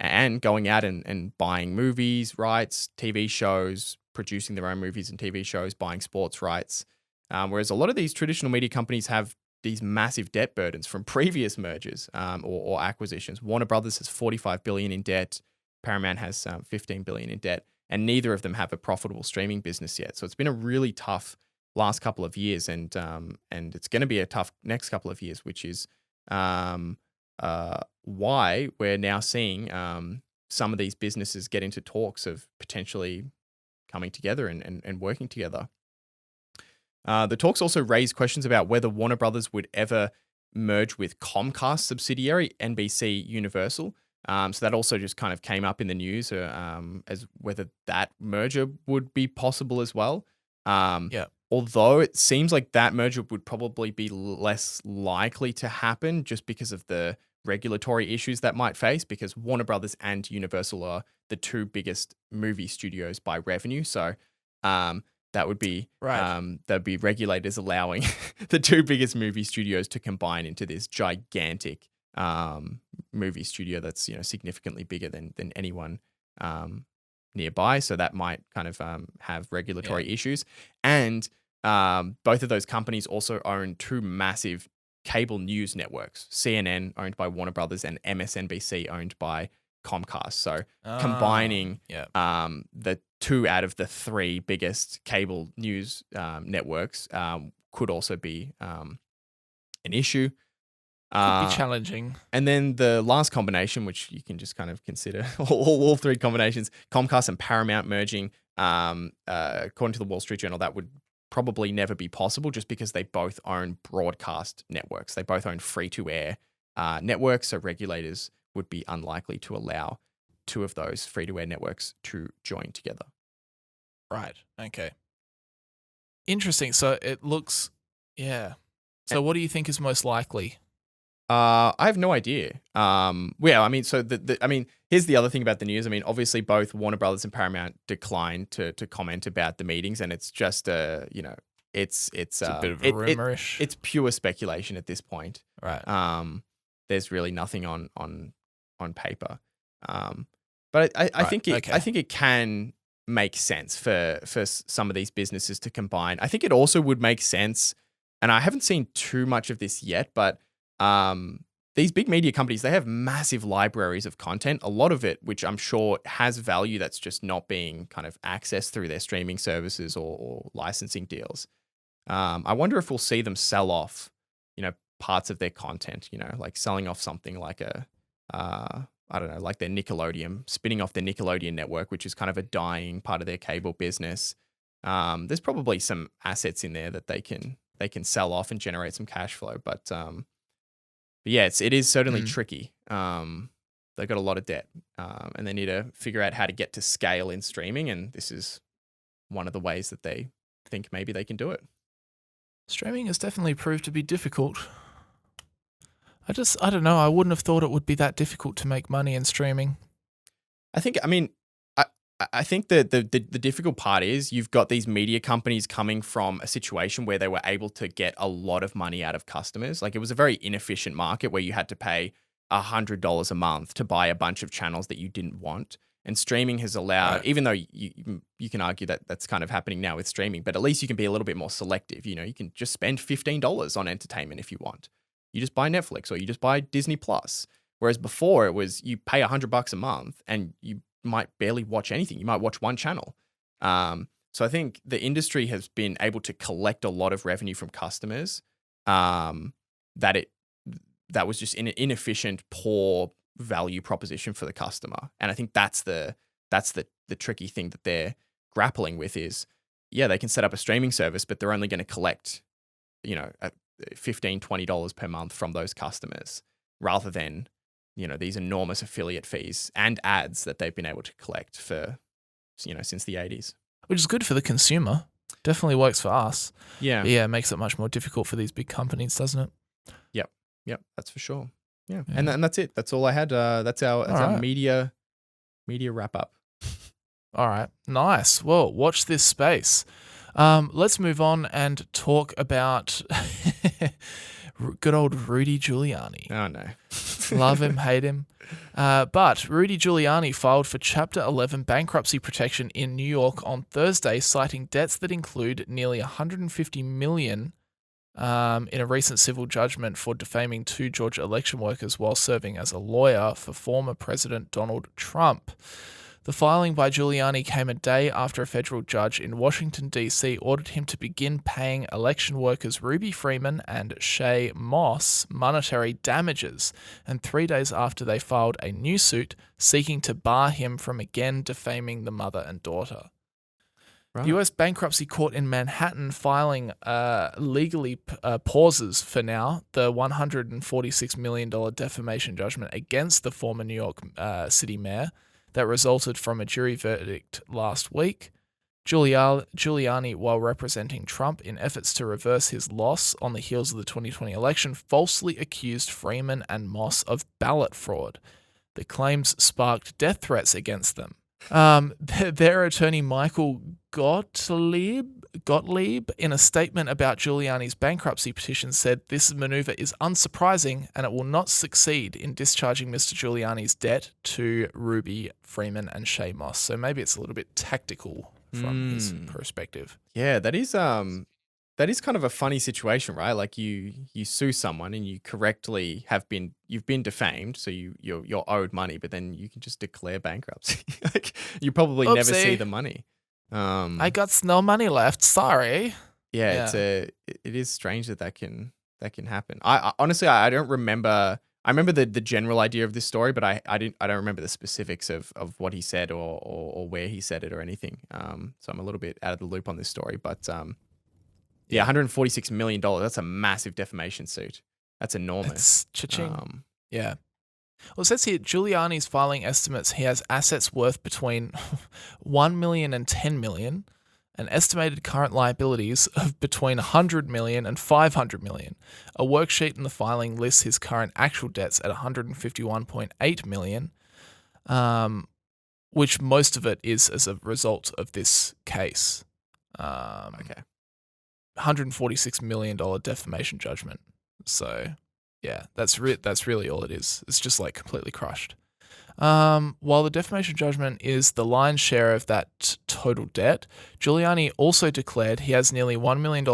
and going out and buying movies, rights, TV shows, producing their own movies and TV shows, buying sports rights. Whereas a lot of these traditional media companies have these massive debt burdens from previous mergers or acquisitions. Warner Brothers has $45 billion in debt. Paramount has $15 billion in debt, and neither of them have a profitable streaming business yet. So it's been a really tough last couple of years, and it's going to be a tough next couple of years, which is why we're now seeing some of these businesses get into talks of potentially coming together and working together. The talks also raised questions about whether Warner Brothers would ever merge with Comcast subsidiary NBC Universal. So that also just kind of came up in the news as whether that merger would be possible as well. Although it seems like that merger would probably be less likely to happen just because of the regulatory issues that might face, because Warner Brothers and Universal are the two biggest movie studios by revenue. So that would be there'd be regulators allowing the two biggest movie studios to combine into this gigantic movie studio that's significantly bigger than anyone nearby. So that might kind of have regulatory issues. And both of those companies also own two massive cable news networks: CNN owned by Warner Brothers and MSNBC owned by Comcast. So combining the two out of the three biggest cable news networks could also be an issue. Could be challenging. And then the last combination, which you can just kind of consider all three combinations, Comcast and Paramount merging, according to the Wall Street Journal, that would probably never be possible just because they both own broadcast networks. They both own free-to-air networks, so regulators would be unlikely to allow two of those free-to-air networks to join together. Right. Okay. Interesting. So it looks, So what do you think is most likely? I have no idea. Here's the other thing about the news. I mean, obviously both Warner Brothers and Paramount declined to comment about the meetings, and it's just it's a bit of a rumorish. It's pure speculation at this point. Right. There's really nothing on paper. But I think it can make sense for some of these businesses to combine. I think it also would make sense, and I haven't seen too much of this yet, but these big media companies, they have massive libraries of content, a lot of it, which I'm sure has value that's just not being kind of accessed through their streaming services or licensing deals. I wonder if we'll see them sell off, parts of their content, like selling off something like like their Nickelodeon, spinning off their Nickelodeon network, which is kind of a dying part of their cable business. There's probably some assets in there that they can sell off and generate some cash flow, but yeah, it is certainly tricky. They've got a lot of debt, and they need to figure out how to get to scale in streaming, and this is one of the ways that they think maybe they can do it. Streaming has definitely proved to be difficult. I don't know. I wouldn't have thought it would be that difficult to make money in streaming. I think the difficult part is you've got these media companies coming from a situation where they were able to get a lot of money out of customers. Like, it was a very inefficient market where you had to pay $100 a month to buy a bunch of channels that you didn't want. And streaming has allowed, even though you can argue that that's kind of happening now with streaming, but at least you can be a little bit more selective. You can just spend $15 on entertainment if you want. You just buy Netflix or you just buy Disney Plus. Whereas before it was you pay $100 a month and you might barely watch anything. You might watch one channel. So I think the industry has been able to collect a lot of revenue from customers that was just an inefficient, poor value proposition for the customer. And I think that's the tricky thing that they're grappling with is, they can set up a streaming service, but they're only going to collect, $15, $20 per month from those customers rather than these enormous affiliate fees and ads that they've been able to collect for, since the 80s. Which is good for the consumer. Definitely works for us. Yeah. But it makes it much more difficult for these big companies, doesn't it? Yep, that's for sure. Yeah. And that's it. That's all I had. That's our media wrap up. All right. Nice. Well, watch this space. Let's move on and talk about good old Rudy Giuliani. Oh, no. Love him, hate him. But Rudy Giuliani filed for Chapter 11 bankruptcy protection in New York on Thursday, citing debts that include nearly $150 million in a recent civil judgment for defaming two Georgia election workers while serving as a lawyer for former President Donald Trump. The filing by Giuliani came a day after a federal judge in Washington, D.C. ordered him to begin paying election workers Ruby Freeman and Shay Moss monetary damages, and 3 days after they filed a new suit seeking to bar him from again defaming the mother and daughter. Right. The U.S. Bankruptcy Court in Manhattan filing legally pauses for now the $146 million defamation judgment against the former New York City mayor that resulted from a jury verdict last week. Giuliani, while representing Trump in efforts to reverse his loss on the heels of the 2020 election, falsely accused Freeman and Moss of ballot fraud. The claims sparked death threats against them. Their attorney, Michael Gottlieb, in a statement about Giuliani's bankruptcy petition, said this maneuver is unsurprising and it will not succeed in discharging Mr. Giuliani's debt to Ruby Freeman and Shay Moss. So maybe it's a little bit tactical from his perspective. Yeah, that is kind of a funny situation, right? Like you sue someone and you correctly you've been defamed, so you're owed money, but then you can just declare bankruptcy. Like you probably never see the money. I got no money left. Sorry. Yeah. It is strange that can happen. I honestly I don't remember. I remember the general idea of this story, but I don't remember the specifics of what he said or where he said it or anything. So I'm a little bit out of the loop on this story, but yeah, $146 million. That's a massive defamation suit. That's enormous. It's cha-ching. Yeah. Well, it says here, Giuliani's filing estimates he has assets worth between $1 million and $10 million, and estimated current liabilities of between $100 million and $500 million. A worksheet in the filing lists his current actual debts at $151.8 million, which most of it is as a result of this case. Okay. $146 million defamation judgment. So, yeah, that's really all it is. It's just like completely crushed. While the defamation judgment is the lion's share of that total debt, Giuliani also declared he has nearly $1 million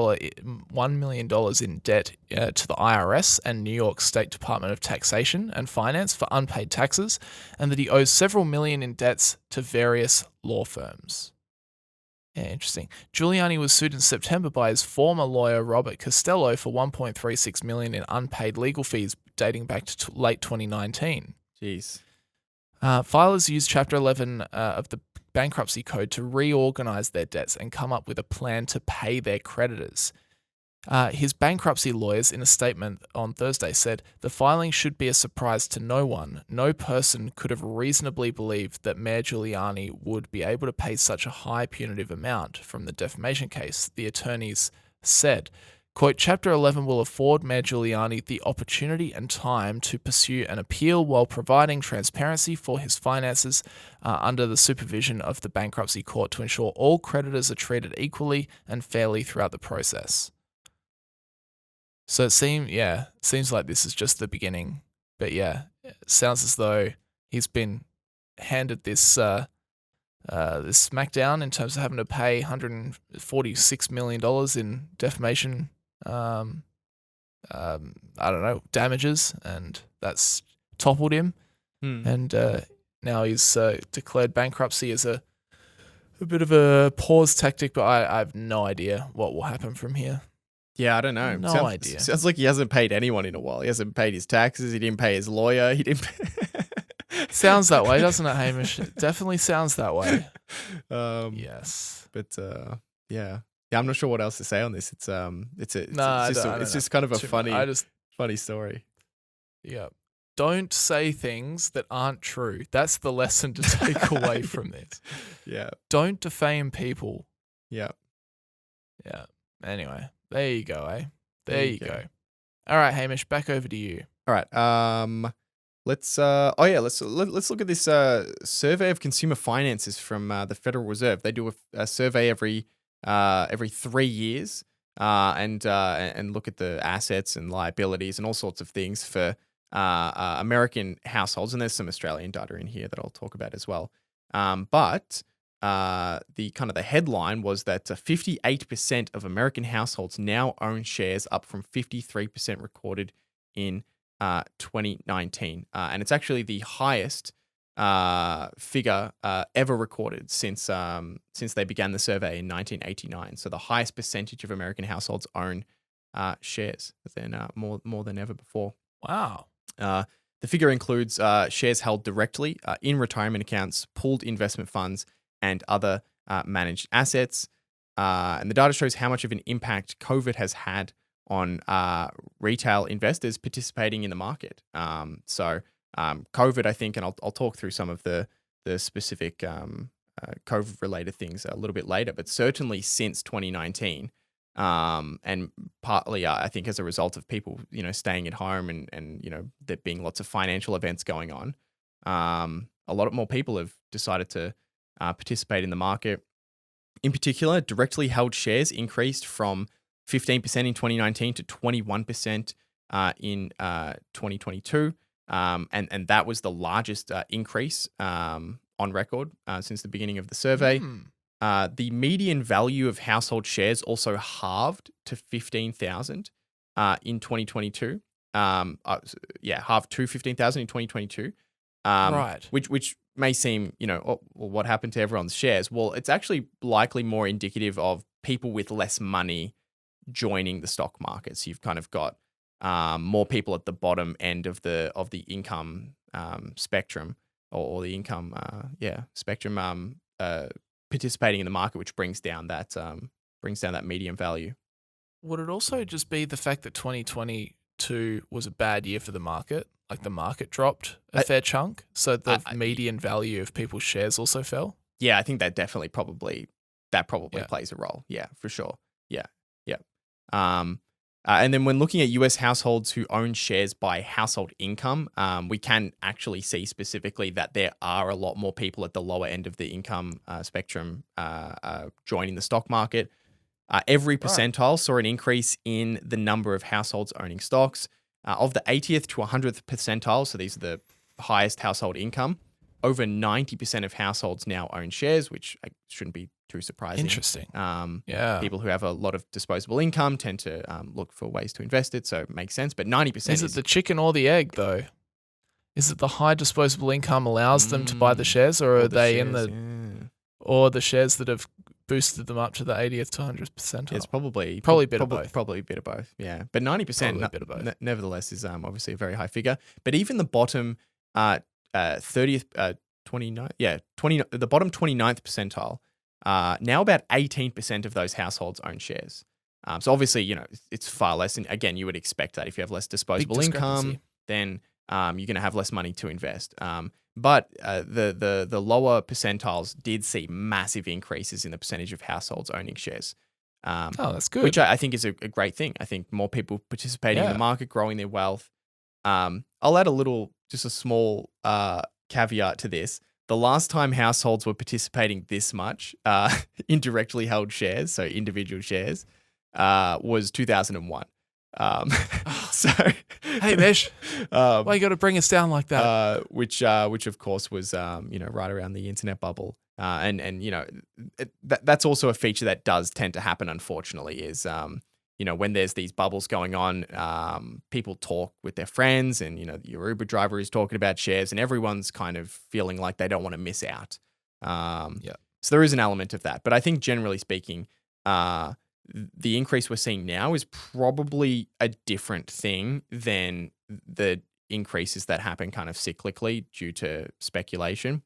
in debt to the IRS and New York State Department of Taxation and Finance for unpaid taxes, and that he owes several million in debts to various law firms. Yeah, interesting. Giuliani was sued in September by his former lawyer, Robert Costello, for $1.36 million in unpaid legal fees dating back to late 2019. Jeez. Filers used Chapter 11 of the Bankruptcy Code to reorganize their debts and come up with a plan to pay their creditors. His bankruptcy lawyers, in a statement on Thursday, said the filing should be a surprise to no one. No person could have reasonably believed that Mayor Giuliani would be able to pay such a high punitive amount from the defamation case, the attorneys said. Quote, Chapter 11 will afford Mayor Giuliani the opportunity and time to pursue an appeal while providing transparency for his finances under the supervision of the bankruptcy court to ensure all creditors are treated equally and fairly throughout the process. So it seems like this is just the beginning. But yeah, it sounds as though he's been handed this this smackdown in terms of having to pay $146 million in defamation, damages, and that's toppled him. And now he's declared bankruptcy as a bit of a pause tactic, but I have no idea what will happen from here. Yeah, I don't know. No idea. Sounds like he hasn't paid anyone in a while. He hasn't paid his taxes. He didn't pay his lawyer. He didn't. Sounds that way, doesn't it, Hamish? It definitely sounds that way. Yes, but yeah, I'm not sure what else to say on this. It's just kind of a funny story. Yeah, don't say things that aren't true. That's the lesson to take away from this. Yeah, don't defame people. Yeah. Anyway. There you go, eh? There you go. All right, Hamish, back over to you. All right. Let's look at this survey of consumer finances from the Federal Reserve. They do a survey every 3 years, and look at the assets and liabilities and all sorts of things for American households. And there's some Australian data in here that I'll talk about as well. But the headline was that 58% of American households now own shares, up from 53% recorded in 2019. And it's actually the highest figure ever recorded since they began the survey in 1989. So the highest percentage of American households own shares than more than ever before. Wow. The figure includes shares held directly in retirement accounts, pooled investment funds, and other managed assets. And the data shows how much of an impact COVID has had on retail investors participating in the market. So COVID, I think, and I'll talk through some of the specific COVID-related things a little bit later, but certainly since 2019, and partly, I think, as a result of people, staying at home and there being lots of financial events going on, a lot more people have decided to participate in the market. In particular, directly held shares increased from 15% in 2019 to 21% in 2022. And that was the largest increase on record since the beginning of the survey. The median value of household shares also halved to $15,000 in 2022. Halved to $15,000 in 2022. Right. Which may seem, well, what happened to everyone's shares? Well, it's actually likely more indicative of people with less money joining the stock market. So you've kind of got more people at the bottom end of the income spectrum or the income spectrum participating in the market, which brings down that median value. Would it also just be the fact that 2022 was a bad year for the market? Like the market dropped a fair chunk, so the median value of people's shares also fell? Yeah, I think that definitely probably plays a role. Yeah, for sure. Yeah. And then when looking at US households who own shares by household income, we can actually see specifically that there are a lot more people at the lower end of the income spectrum joining the stock market. Every percentile saw an increase in the number of households owning stocks. Of the 80th to 100th percentile, so these are the highest household income, over 90% of households now own shares, which shouldn't be too surprising. Interesting. People who have a lot of disposable income tend to look for ways to invest it, so it makes sense. But 90% is it the chicken or the egg, though? Is it the high disposable income allows them to buy the shares, or are they or the shares that have boosted them up to the 80th to 100th percentile? It's probably a bit of both. Probably a bit of both, yeah. But 90% nevertheless is obviously a very high figure. But even the bottom 30th, 29th, the bottom 29th percentile, now about 18% of those households own shares. So obviously, it's far less. And again, you would expect that if you have less disposable income, then you're going to have less money to invest. But the lower percentiles did see massive increases in the percentage of households owning shares. That's good. Which I think is a great thing. I think more people participating in the market, growing their wealth. I'll add just a small caveat to this. The last time households were participating this much in directly held shares, so individual shares, was 2001. So, hey, Mesh, why you got to bring us down like that? Which of course was right around the internet bubble, and that's also a feature that does tend to happen. Unfortunately, is when there's these bubbles going on, people talk with their friends, and your Uber driver is talking about shares, and everyone's kind of feeling like they don't want to miss out. So there is an element of that, but I think generally speaking, the increase we're seeing now is probably a different thing than the increases that happen kind of cyclically due to speculation.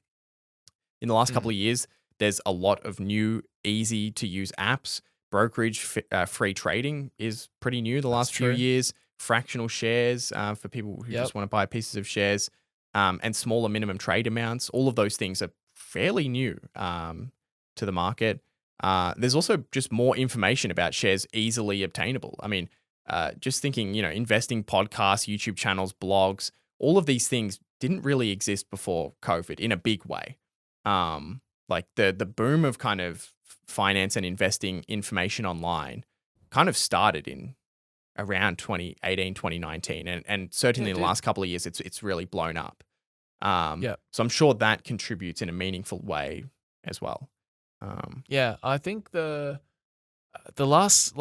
In the last couple of years, there's a lot of new, easy to use apps. Brokerage free trading is pretty new the last few years. Fractional shares for people who just want to buy pieces of shares, and smaller minimum trade amounts. All of those things are fairly new to the market. There's also just more information about shares easily obtainable. I mean, just thinking, investing podcasts, YouTube channels, blogs, all of these things didn't really exist before COVID in a big way. Like the boom of kind of finance and investing information online kind of started in around 2018, 2019. And certainly in the last couple of years, it's really blown up. So I'm sure that contributes in a meaningful way as well. I think the last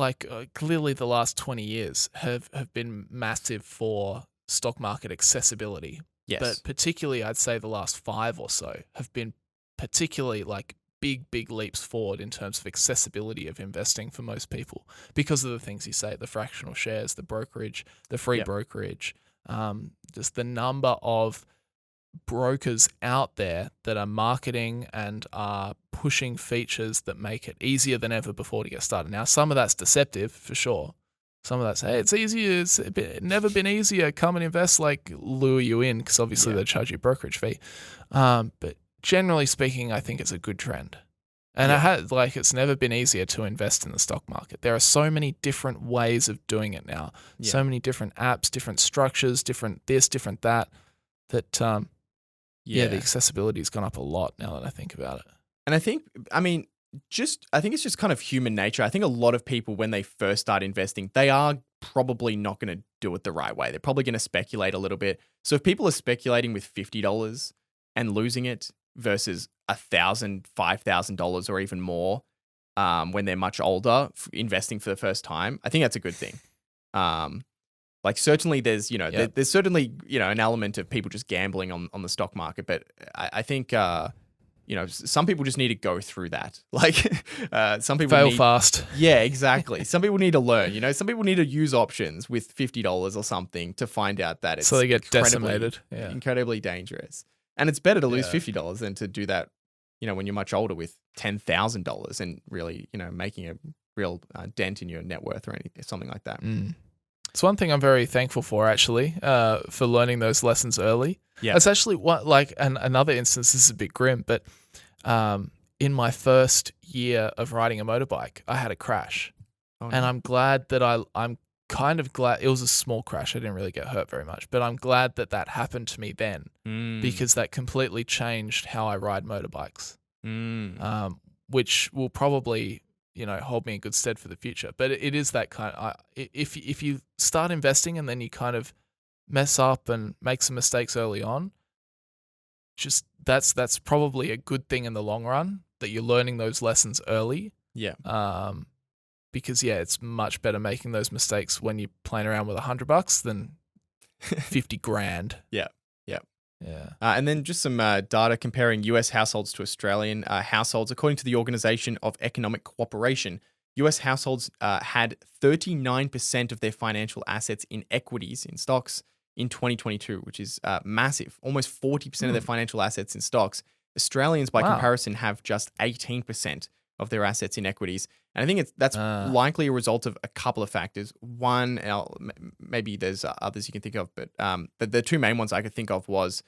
clearly the last 20 years have been massive for stock market accessibility. Yes. But particularly, I'd say the last 5 or so have been particularly like big leaps forward in terms of accessibility of investing for most people because of the things you say, the fractional shares, the brokerage, the free brokerage, just the number of brokers out there that are marketing and are pushing features that make it easier than ever before to get started. Now, some of that's deceptive for sure. Some of that's, hey, it's easier. It's never been easier. Come and invest, like lure you in because obviously they charge you a brokerage fee. But generally speaking, I think it's a good trend. And it's never been easier to invest in the stock market. There are so many different ways of doing it now. Yeah. So many different apps, different structures, different this, different that, that the accessibility has gone up a lot now that I think about it. And I think it's just kind of human nature. I think a lot of people, when they first start investing, they are probably not going to do it the right way. They're probably going to speculate a little bit. So if people are speculating with $50 and losing it versus $1,000, $5,000 or even more when they're much older, investing for the first time, I think that's a good thing. Certainly there's, there's certainly, an element of people just gambling on the stock market. But I think, some people just need to go through that. Some people fail fast. Yeah, exactly. Some people need to learn, some people need to use options with $50 or something to find out that it's so they get decimated. Yeah. Incredibly dangerous. And it's better to lose $50 than to do that, when you're much older with $10,000 and really, making a real dent in your net worth or anything, something like that. It's one thing I'm very thankful for, actually, for learning those lessons early. Yeah. It's actually another instance, this is a bit grim, but in my first year of riding a motorbike, I had a crash. Oh, no. And I'm glad that I'm kind of glad it was a small crash. I didn't really get hurt very much, but I'm glad that happened to me then because that completely changed how I ride motorbikes, which will probably hold me in good stead for the future. But it is that kind of, if you start investing and then you kind of mess up and make some mistakes early on, just that's probably a good thing in the long run that you're learning those lessons early. Yeah. Because it's much better making those mistakes when you're playing around with $100 than 50 grand. Yeah. And then just some data comparing US households to Australian households. According to the Organization of Economic Cooperation, US households had 39% of their financial assets in equities, in stocks, in 2022, which is massive. Almost 40% of their financial assets in stocks. Australians, by comparison, have just 18% of their assets in equities. And I think that's likely a result of a couple of factors. One, maybe there's others you can think of, but the two main ones I could think of was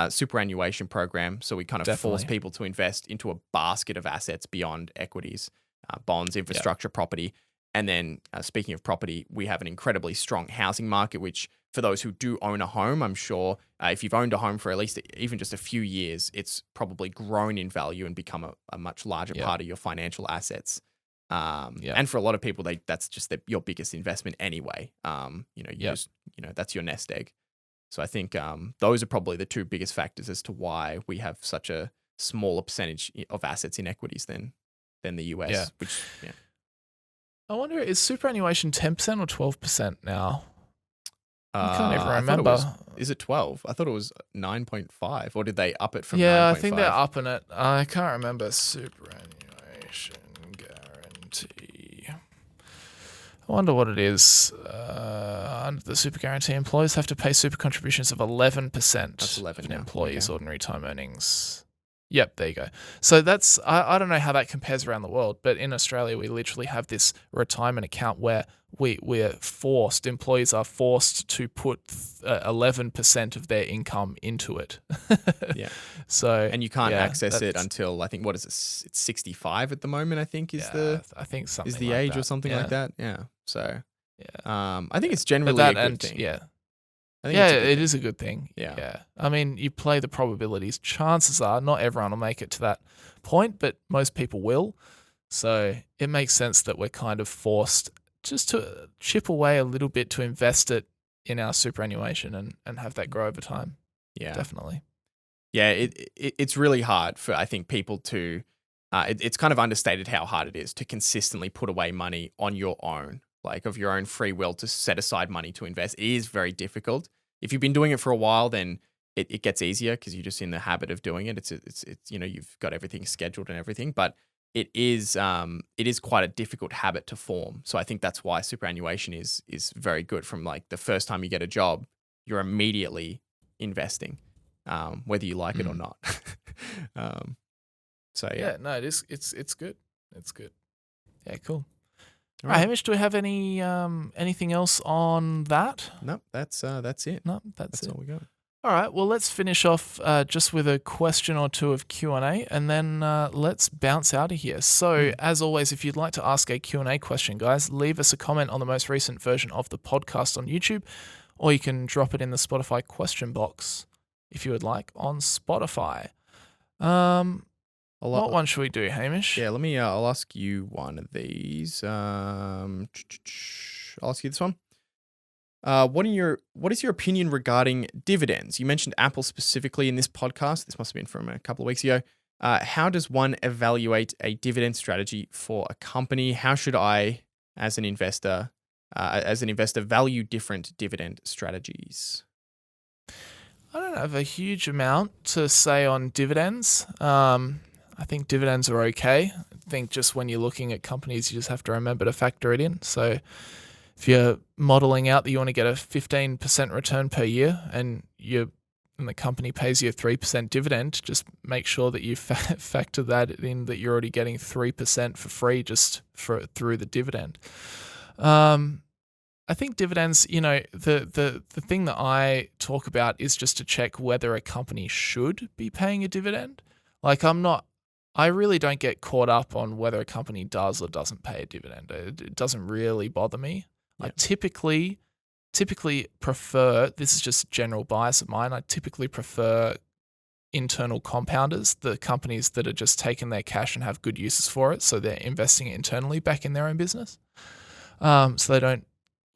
superannuation program. So we kind of force people to invest into a basket of assets beyond equities, bonds, infrastructure, property. And then speaking of property, we have an incredibly strong housing market, which for those who do own a home, I'm sure if you've owned a home for at least even just a few years, it's probably grown in value and become a much larger part of your financial assets. And for a lot of people, that's just your biggest investment anyway. That's your nest egg. So I think those are probably the two biggest factors as to why we have such a smaller percentage of assets in equities than the US. Yeah. Which, I wonder, is superannuation 10% or 12% now? I can't even remember. Is it 12? I thought it was 9.5, or did they up it from 9.5? Yeah, I think they're upping it. I can't remember. Superannuation guarantee. I wonder what it is. Under the super guarantee, employers have to pay super contributions of 11%. That's 11 of an employee's ordinary time earnings. Yep, there you go. So that's, I don't know how that compares around the world, but in Australia, we literally have this retirement account where employees are forced to put 11% of their income into it. Yeah. So, and you can't access it until, I think, what is it? It's 65 at the moment, I think, I think something is the like age that. or something like that. Yeah. So, I think it's generally a good thing. Yeah. It is a good thing. Yeah. I mean, you play the probabilities. Chances are not everyone will make it to that point, but most people will. So it makes sense that we're kind of forced just to chip away a little bit to invest it in our superannuation and have that grow over time. Yeah. Definitely. Yeah, it's really hard for, I think, people to it's kind of understated how hard it is to consistently put away money on your own, like of your own free will, to set aside money to invest. It is very difficult. If you've been doing it for a while, then it gets easier because you're just in the habit of doing it. It's you've got everything scheduled and everything, but it is quite a difficult habit to form. So I think that's why superannuation is very good. From like the first time you get a job, you're immediately investing, whether you like it or not. So yeah. No, it is. It's good. It's good. Yeah, cool. All right, Hamish, do we have anything else on that? Nope, that's it. No, that's it. all we got. All right, well, let's finish off just with a question or two of Q&A, and then let's bounce out of here. So, as always, if you'd like to ask a Q&A question, guys, leave us a comment on the most recent version of the podcast on YouTube, or you can drop it in the Spotify question box if you would like on Spotify. What one should we do, Hamish? Yeah, let me. I'll ask you one of these. I'll ask you this one. What is your opinion regarding dividends? You mentioned Apple specifically in this podcast. This must have been from a couple of weeks ago. How does one evaluate a dividend strategy for a company? How should I, as an investor, value different dividend strategies? I don't have a huge amount to say on dividends. I think dividends are okay. I think just when you're looking at companies, you just have to remember to factor it in. So if you're modeling out that you want to get a 15% return per year and the company pays you a 3% dividend, just make sure that you factor that in, that you're already getting 3% for free just through the dividend. I think dividends, the thing that I talk about is just to check whether a company should be paying a dividend. Like I really don't get caught up on whether a company does or doesn't pay a dividend. It doesn't really bother me. Yep. I typically prefer, this is just a general bias of mine, I typically prefer internal compounders, the companies that are just taking their cash and have good uses for it, so they're investing it internally back in their own business. So they don't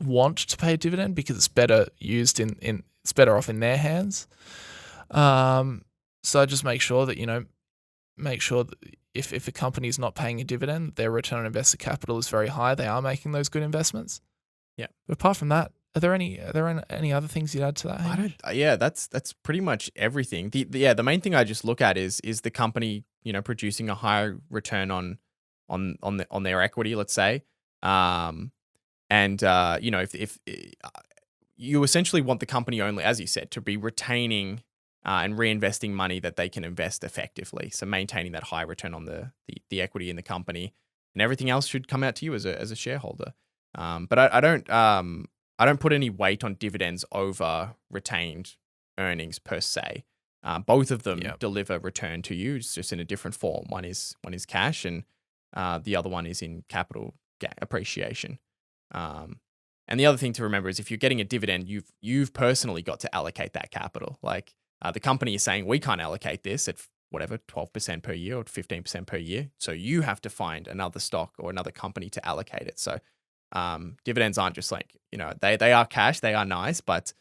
want to pay a dividend because it's better used it's better off in their hands. So I just make sure that, that if a company is not paying a dividend, their return on invested capital is very high. They are making those good investments. Yeah. But apart from that, are there any other things you'd add to that, Hamish? Yeah, that's pretty much everything. The main thing I just look at is the company, producing a higher return on their equity, let's say. If you essentially want the company only, as you said, to be retaining and reinvesting money that they can invest effectively. So maintaining that high return on the equity in the company, and everything else should come out to you as a shareholder. But I don't put any weight on dividends over retained earnings per se. Both of them deliver return to you. It's just in a different form. One is cash, and the other one is in capital appreciation. And the other thing to remember is if you're getting a dividend, you've personally got to allocate that capital. Like the company is saying, we can't allocate this at whatever, 12% per year or 15% per year. So you have to find another stock or another company to allocate it. So dividends aren't just like, they are cash, they are nice, but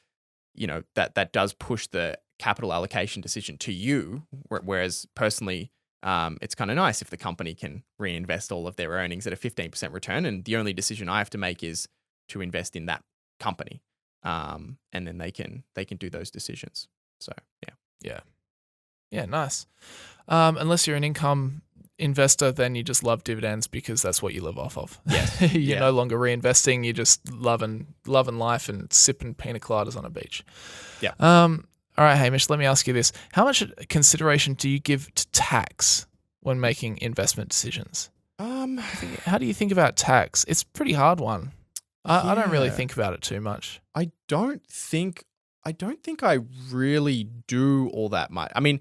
that does push the capital allocation decision to you. Whereas personally, it's kind of nice if the company can reinvest all of their earnings at a 15% return. And the only decision I have to make is to invest in that company. And then they can do those decisions. So, Yeah, nice. Unless you're an income investor, then you just love dividends because that's what you live off of. Yes. You're no longer reinvesting. You're just loving life and sipping pina coladas on a beach. Yeah. All right, Hamish, let me ask you this. How much consideration do you give to tax when making investment decisions? How do you think about tax? It's a pretty hard one. I don't really think about it too much. I don't think I really do all that much. I mean,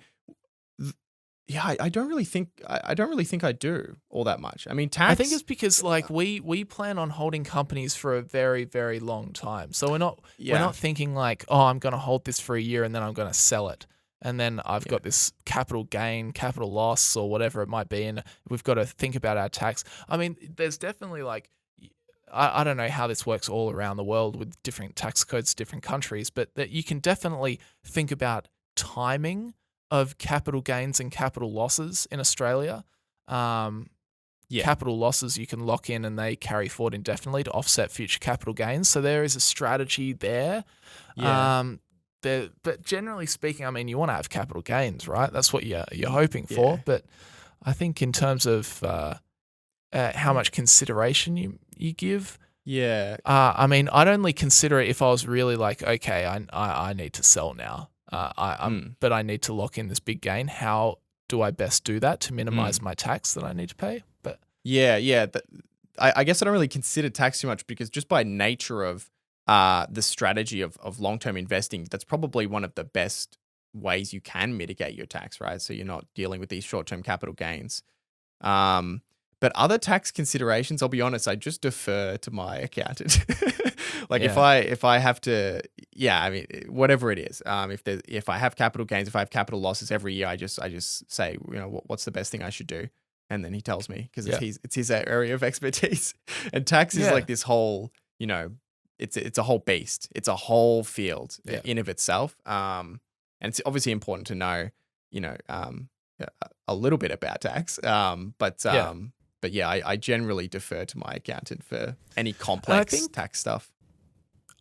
I don't really think I do all that much. I mean, tax. I think it's because we plan on holding companies for a very, very long time. So we're not thinking like, oh, I'm going to hold this for a year and then I'm going to sell it. And then I've got this capital gain, capital loss, or whatever it might be, and we've got to think about our tax. I mean, there's definitely I don't know how this works all around the world with different tax codes, different countries, but that you can definitely think about timing of capital gains and capital losses in Australia. Capital losses you can lock in and they carry forward indefinitely to offset future capital gains. So there is a strategy there. Yeah. but generally speaking, I mean, you want to have capital gains, right? That's what you're hoping for. But I think in terms of how much consideration you give. Yeah. I mean, I'd only consider it if I was really like, okay, I need to sell now. But I need to lock in this big gain. How do I best do that to minimize my tax that I need to pay? But yeah. I guess I don't really consider tax too much because just by nature of the strategy of long-term investing, that's probably one of the best ways you can mitigate your tax, right? So you're not dealing with these short-term capital gains. But other tax considerations, I'll be honest, I just defer to my accountant. If I have to, I mean, whatever it is, if I have capital gains, if I have capital losses every year, I just say, what's the best thing I should do? And then he tells me because it's his area of expertise. And tax is like this whole, it's a whole beast. It's a whole field in of itself. And it's obviously important to know, a little bit about tax. But I generally defer to my accountant for any complex tax stuff.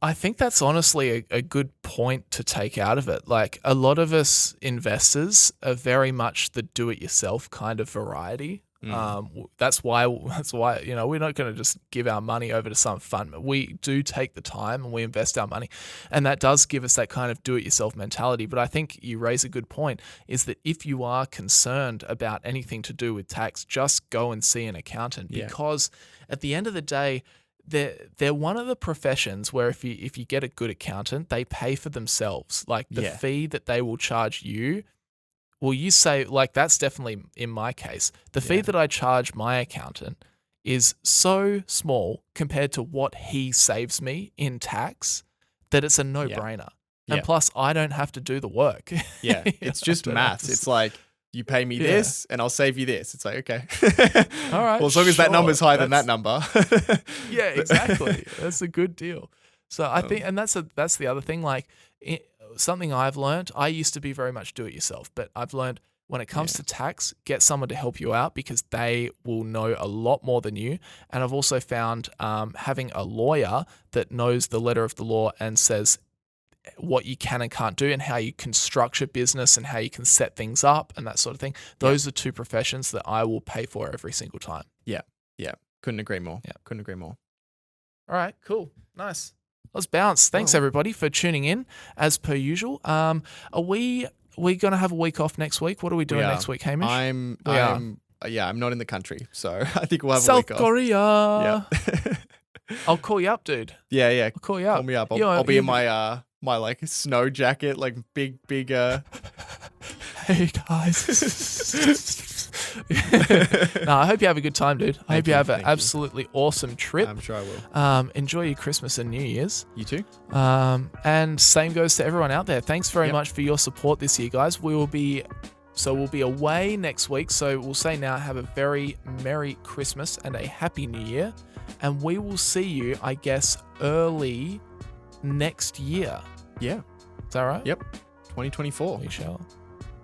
I think that's honestly a good point to take out of it. Like a lot of us investors are very much the do-it-yourself kind of variety. That's why we're not going to just give our money over to some fund. We do take the time and we invest our money, and that does give us that kind of do-it-yourself mentality. But I think you raise a good point, is that if you are concerned about anything to do with tax, just go and see an accountant, because at the end of the day, they're one of the professions where if you get a good accountant, they pay for themselves. Like the fee that they will charge you. Well, you say, like, that's definitely in my case. The fee that I charge my accountant is so small compared to what he saves me in tax that it's a no-brainer. And plus, I don't have to do the work. Yeah, it's just maths. It's like, you pay me this and I'll save you this. It's like, okay. All right. Well, as long as that number's higher than that number. Yeah, exactly. That's a good deal. So I think, and that's the other thing, like, something I've learned, I used to be very much do it yourself, but I've learned when it comes to tax, get someone to help you out because they will know a lot more than you. And I've also found having a lawyer that knows the letter of the law and says what you can and can't do and how you can structure business and how you can set things up and that sort of thing. Those are two professions that I will pay for every single time. Yeah. Couldn't agree more. All right, cool. Nice. Let's bounce. Thanks everybody for tuning in as per usual. Are we going to have a week off next week? What are we doing next week, Hamish? I'm not in the country, so I think we'll have a week off. South Korea. Yeah. I'll call you up, dude. Yeah. I'll call you up. Call me up. I'll be in my like snow jacket, like big. Hey guys. No, I hope you have a good time, dude. I hope you have an absolutely awesome trip. I'm sure I will. Enjoy your Christmas and New Year's. You too. And same goes to everyone out there. Thanks very much for your support this year, guys. We'll be away next week. So we'll say now, have a very Merry Christmas and a Happy New Year. And we will see you, I guess, early next year. Yeah. Is that right? Yep. 2024. We shall.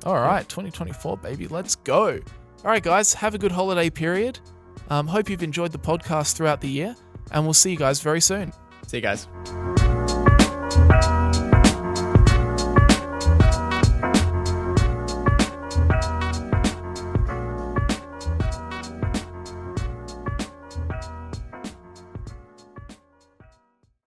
All right, 2024, baby. Let's go. All right, guys, have a good holiday period. Hope you've enjoyed the podcast throughout the year, and we'll see you guys very soon. See you guys.